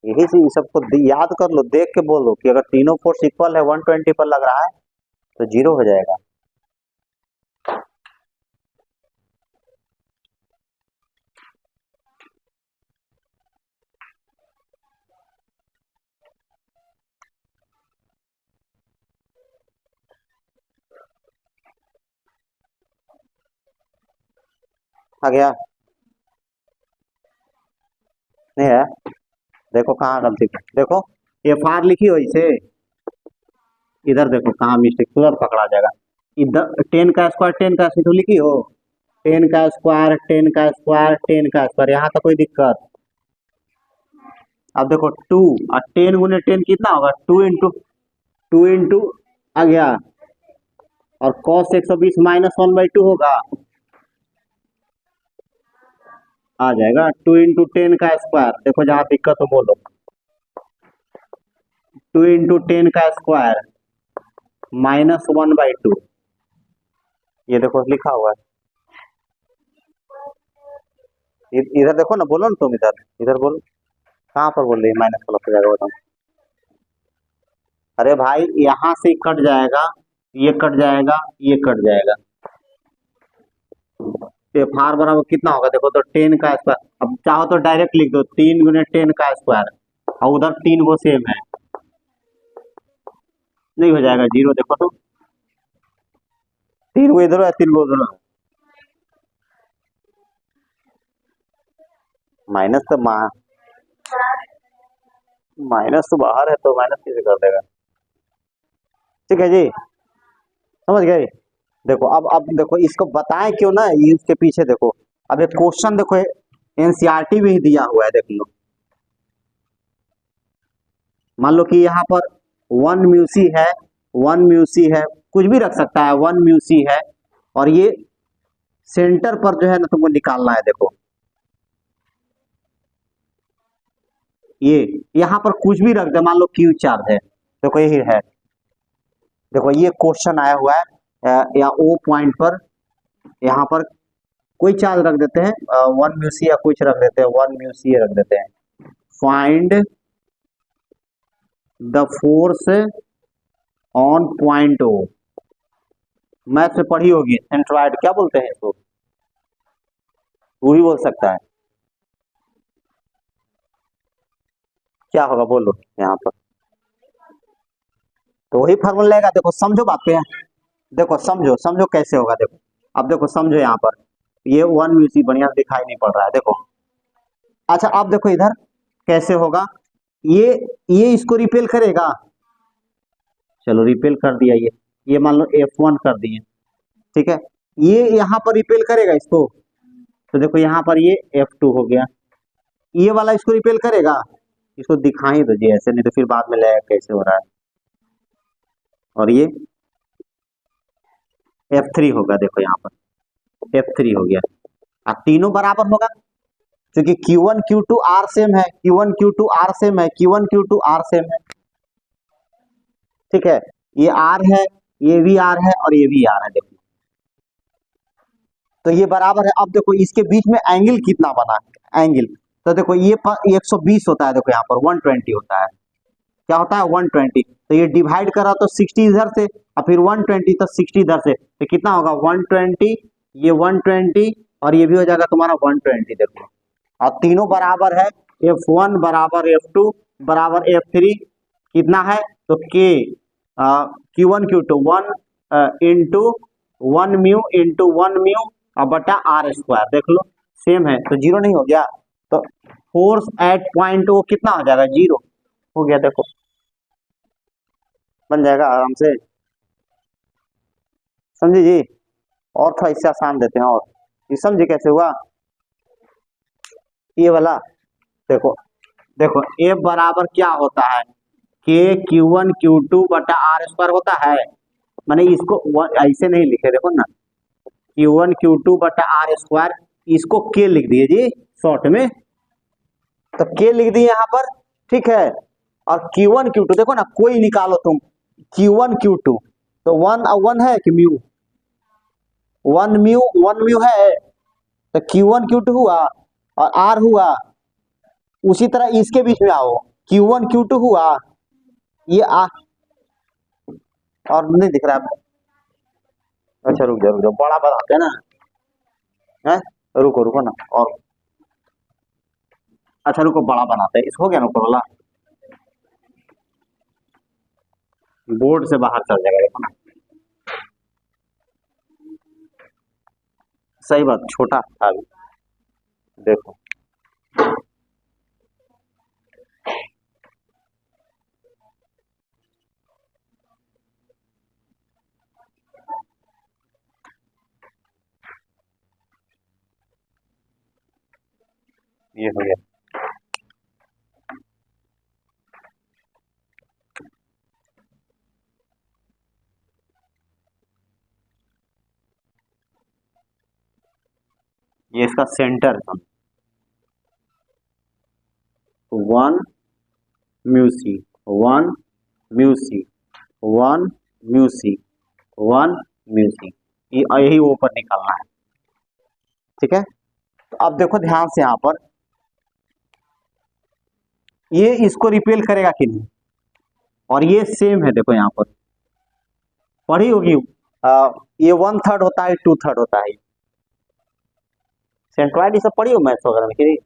यही चीज सबको याद कर लो, देख के बोलो कि अगर तीनों फोर्स इक्वल है 120 पर लग रहा है तो जीरो हो जाएगा। आ गया, नहीं है, देखो कहाँ गलती कर, देखो एफ आर लिखी हो इसे, इधर देखो कहाँ मिस्टेक, तुरंत पकड़ा जाएगा, इधर 10 का स्क्वायर 10 का स्क्वायर तो लिखी हो, 10 का स्क्वायर 10 का स्क्वायर 10 का स्क्वायर, यहाँ तो कोई दिक्कत। अब देखो 2 और 10 × 10 कितना होगा, 2 इंटू आ गया, और cos 120 -1/2 होगा, आ जाएगा 2 × 10 का स्क्वायर, देखो जहां दिक्कत हो बोलो, 2 × 10 का स्क्वायर -1/2, ये देखो लिखा हुआ है, इधर देखो ना, बोलो ना तुम, इधर इधर बोलो, कहाँ पर बोल रही है माइनस प्लस हो जाएगा बताओ, अरे भाई यहाँ से कट जाएगा, ये कट जाएगा, ये कट जाएगा, एफ आर बराबर कितना होगा, देखो तो 10 का स्क्वायर, अब चाहो तो डायरेक्ट लिख दो 3 × 10 का स्क्वायर, और उधर 3 को सेम है, नहीं हो जाएगा जीरो, देखो तो 3 को इधर है 3 को उधर है, माइनस तो माइनस तो बाहर है, तो माइनस कैसे कर देगा, ठीक है जी, समझ गए। देखो अब देखो इसको बताएं क्यों ना, इसके पीछे देखो, अब एक क्वेश्चन देखो, एनसीईआरटी भी दिया हुआ है, देख लो, मान लो कि यहाँ पर 1 म्यूसी है, 1 म्यूसी है, कुछ भी रख सकता है, 1 म्यूसी है, और ये सेंटर पर जो है ना तुमको निकालना है, देखो ये यहाँ पर कुछ भी रख दे, मान लो क्यू चार्ज है, देखो यही है, देखो ये क्वेश्चन आया हुआ है, या ओ पॉइंट पर यहाँ पर कोई चार्ज रख देते हैं, 1 म्यू सी या कुछ रख देते हैं, 1 म्यू सी रख देते हैं। Find the force on point O. Math में पढ़ी होगी सेंट्रॉइड, क्या बोलते हैं इसको, वो भी बोल सकता है। क्या होगा बोलो यहाँ पर, तो वही फॉर्मूला लेगा। देखो समझो बात पे, देखो समझो समझो कैसे होगा। देखो अब देखो समझो यहाँ पर, ये 1 म्यू सी बढ़िया दिखाई नहीं पड़ रहा है, देखो। अच्छा अब देखो इधर कैसे होगा, ये इसको रिपेल करेगा, चलो रिपेल कर दिया, ये मान लो F1 कर दिए, ठीक है। ये यहाँ पर रिपेल करेगा इसको, तो देखो यहाँ पर ये F2 हो गया। ये वाला इसको रिपेल करेगा, इसको दिखाई दो जी ऐसे, नहीं तो फिर बाद में लगेगा कैसे हो रहा है। और ये F3 होगा, देखो यहाँ पर F3 हो गया। अब तीनों बराबर होगा, क्योंकि Q1 Q2 R सेम है, Q1 Q2 R सेम है, Q1 Q2 R सेम है, ठीक है। ये R है, ये भी R है, और ये भी R है, देखो तो ये बराबर है। अब देखो इसके बीच में एंगल कितना बना है, एंगल, तो देखो ये 120 होता है, देखो यहाँ पर 120 होता है, क्या होता है 120, तो ये डिवाइड करा तो 60 इधर से, और फिर 120 तो 60 इधर से, तो कितना होगा 120, ये 120, और ये भी हो जाएगा तुम्हारा 120, देखो। और तीनों बराबर है, F1 बराबर F2 बराबर F3, कितना है तो K Q1 Q2 1 into 1 mu into 1 mu और बटा R², देख लो सेम है, तो जीरो नहीं हो गया, तो फोर्स एट पॉइंट वो कितना हो जाएगा, 0 हो गया, देखो बन जाएगा आराम से, समझे जी। और थोड़ा इससे आसान देते हैं, और ये समझे कैसे हुआ ये वाला। देखो देखो F बराबर क्या होता है, K Q1 Q2 बटा R² होता है, मैंने इसको ऐसे नहीं लिखे, देखो ना Q1 Q2 बटा R², इसको K लिख दिए जी शॉर्ट में, तो K लिख दिए यहाँ पर, ठीक है। और Q1 Q2 देखो ना, कोई निकालो तुम, Q1 Q2 तो 1 है कि म्यू, 1 म्यू है, तो Q1 Q2 हुआ और R हुआ। उसी तरह इसके बीच में आओ, Q1 Q2 हुआ, ये और नहीं दिख रहा है, अच्छा रुक जाओ बड़ा बनाते हैं ना, है रुको रुको ना, और अच्छा रुको बड़ा बनाते हैं, इसको हो गया ना ऊपर वाला, बोर्ड से बाहर चल जाएगा, देखो ना सही बात, छोटा था अभी, देखो ये हो गया। ये इसका सेंटर था, 1 mu C 1 mu C 1 mu C 1 mu C, यही ऊपर निकालना है, ठीक है। तो अब देखो ध्यान से यहाँ पर, ये इसको रिपेल करेगा कि नहीं, और ये सेम है, देखो यहाँ पर पढ़ी होगी, ये 1/3 होता है, 2/3 होता है, सेंट्रॉइड ये सब पढ़ी हो मैथ्स वगैरह में कि नहीं?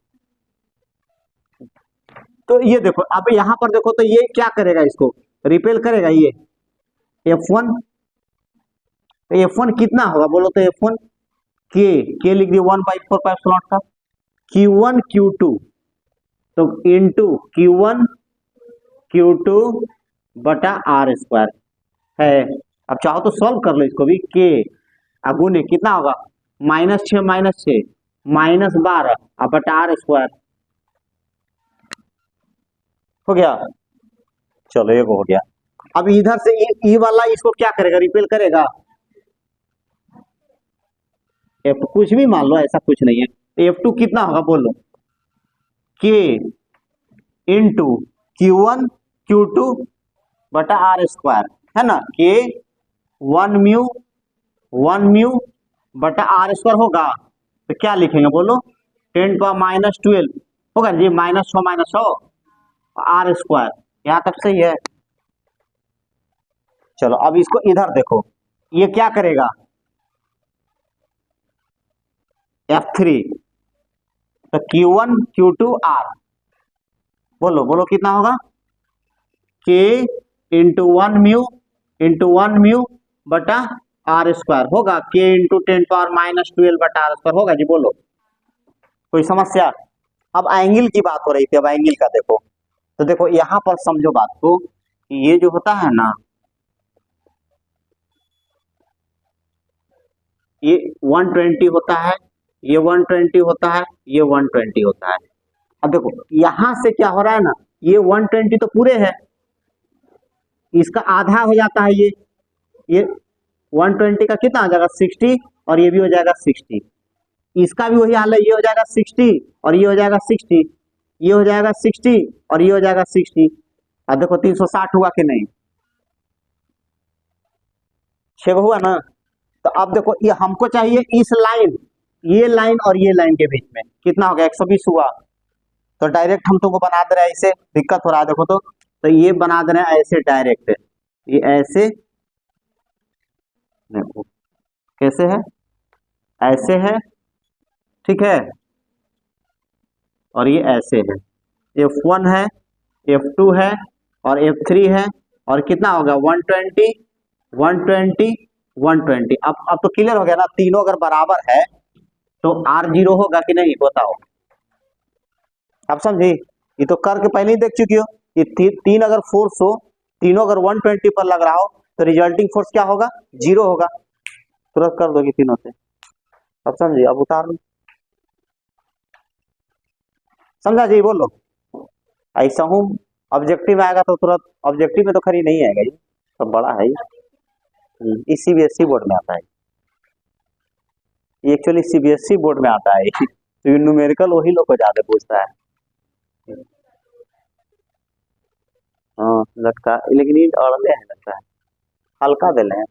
तो ये देखो अब यहाँ पर देखो, तो ये क्या करेगा, इसको रिपेल करेगा, ये F1, तो F1 कितना होगा बोलो, तो F1 के लिख दिए 1/4 का, Q1 Q2 तो इंटू Q1 Q2 बटा R² है। अब चाहो तो सॉल्व कर लो इसको भी, के गुने कितना होगा, -6 -6 -12 अब बटा R² हो गया, चलो ये हो गया। अब इधर से ई वाला इसको क्या करेगा, रिपेल करेगा, F कुछ भी मान लो, ऐसा कुछ नहीं है, F2 कितना होगा बोलो, के इंटू Q1 Q2 बटा R² है ना, के 1 म्यू बटा R² होगा, तो क्या लिखेंगे बोलो, 10⁻12 होगा जी, -6 आर स्क्वायर, यहाँ तक सही है। चलो अब इसको इधर देखो, ये क्या करेगा, F3, तो Q1 Q2 R, बोलो बोलो कितना होगा, K × 1 म्यू बटा आर स्क्वायर होगा, K × 10⁻12 बटा आर स्क्वायर होगा जी, बोलो कोई समस्या। अब एंगल की बात हो रही थी, अब एंगल का देखो, तो देखो यहां पर समझो बात को, ये जो होता है ना, ये 120 होता है, ये 120 होता है, ये 120 होता है। अब देखो यहां से क्या हो रहा है ना, ये 120 तो पूरे है, इसका आधा हो जाता है, ये 120 का कितना हो जाएगा 60, और ये भी हो जाएगा 60, इसका भी वही हाल है, ये हो जाएगा 60 और ये हो जाएगा 60, ये हो जाएगा 60 और ये हो जाएगा 60। अब देखो 360 हुआ कि नहीं, 6 हुआ ना। तो अब देखो ये हमको चाहिए इस लाइन, ये लाइन और ये लाइन के बीच में कितना हो गया, 120 हुआ। तो डायरेक्ट हम तुमको बना दे रहे हैं ऐसे, दिक्कत हो रहा है देखो, तो ये बना दे रहे हैं ऐसे डायरेक्ट, ये ऐसे नहीं, कैसे है, ऐसे है, ठीक है, और ये ऐसे है, F1 है, F2 है और F3 है, और कितना होगा 120 120 120। अब तो क्लियर हो गया ना, तीनों अगर बराबर है तो R0 होगा कि नहीं बताओ, आप समझी, ये तो करके पहले ही देख चुकी हो, ये तीन अगर फोर्स हो, तीनों अगर 120 पर लग रहा हो तो रिजल्टिंग फोर्स क्या होगा, 0 होगा, तुरंत कर दोगे तीनों से, अब समझिए, अब उतार लो, समझा जी, बोलो ऐसा हूं, ऑब्जेक्टिव आएगा तो तुरंत, ऑब्जेक्टिव में तो खरी नहीं आएगा ये तो बड़ा है, ये सीबीएसई बोर्ड में आता है, ये एक्चुअली सीबीएसई बोर्ड में आता है तो न्यूमेरिकल वही लोग को ज्यादा पूछता है। हाँ लगता है, लेकिन ये अड़ले हैं लगता है, हल्का दिल है।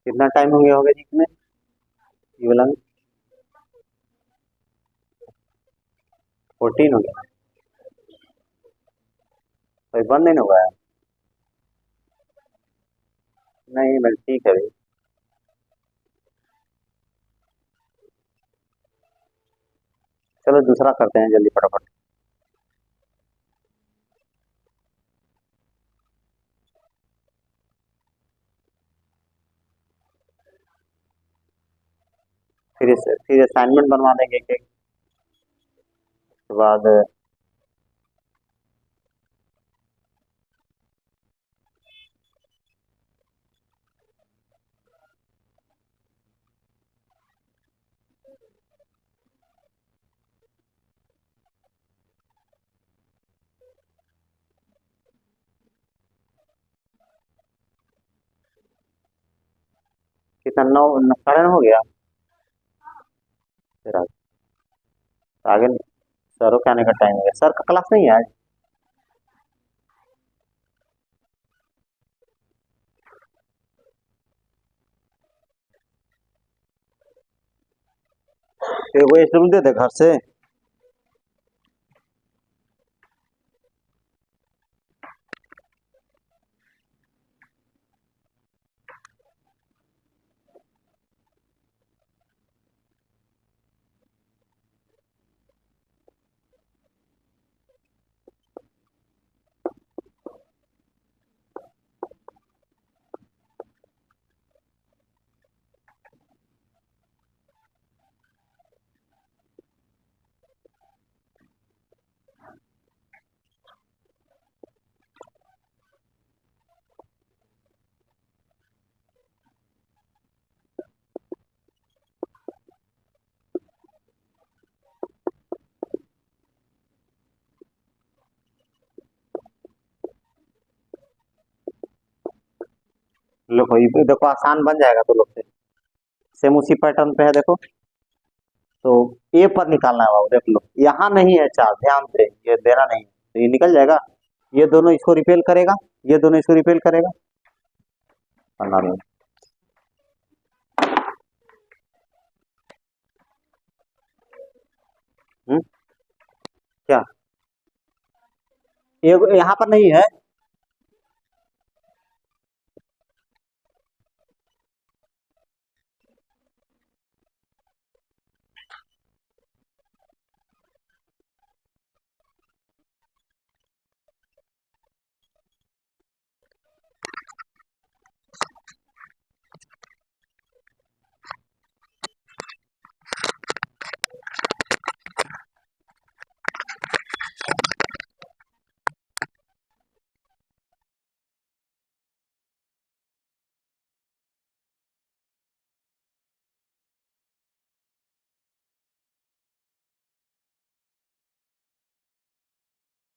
कितना टाइम हो गया होगा जी इसमें, ये वाला में 14 हो गया, तो बंद नहीं हुआ है, नहीं मैं ठीक है भाई, चलो दूसरा करते हैं जल्दी फटाफट। फिर असाइनमेंट बनवा देंगे एक एक, उसके बाद कितना, 9 9 साढ़े 9 हो गया, फिर आगे सरों के आने का टाइम हो गया, सर का क्लास नहीं है आज, फिर वो इंस्ट्रूमेंट दे दे घर से। देखो ये देखो आसान बन जाएगा तो लोग से। सेम उसी पैटर्न पे है देखो। तो ए पर निकालना है बाबू, देख लो यहाँ नहीं है चार, ध्यान दे, ये देना नहीं है, तो ये निकल जाएगा। ये दोनों इसको रिपेल करेगा, ये दोनों इसको रिपेल करेगा, बना दो। क्या ये यहाँ पर नहीं है,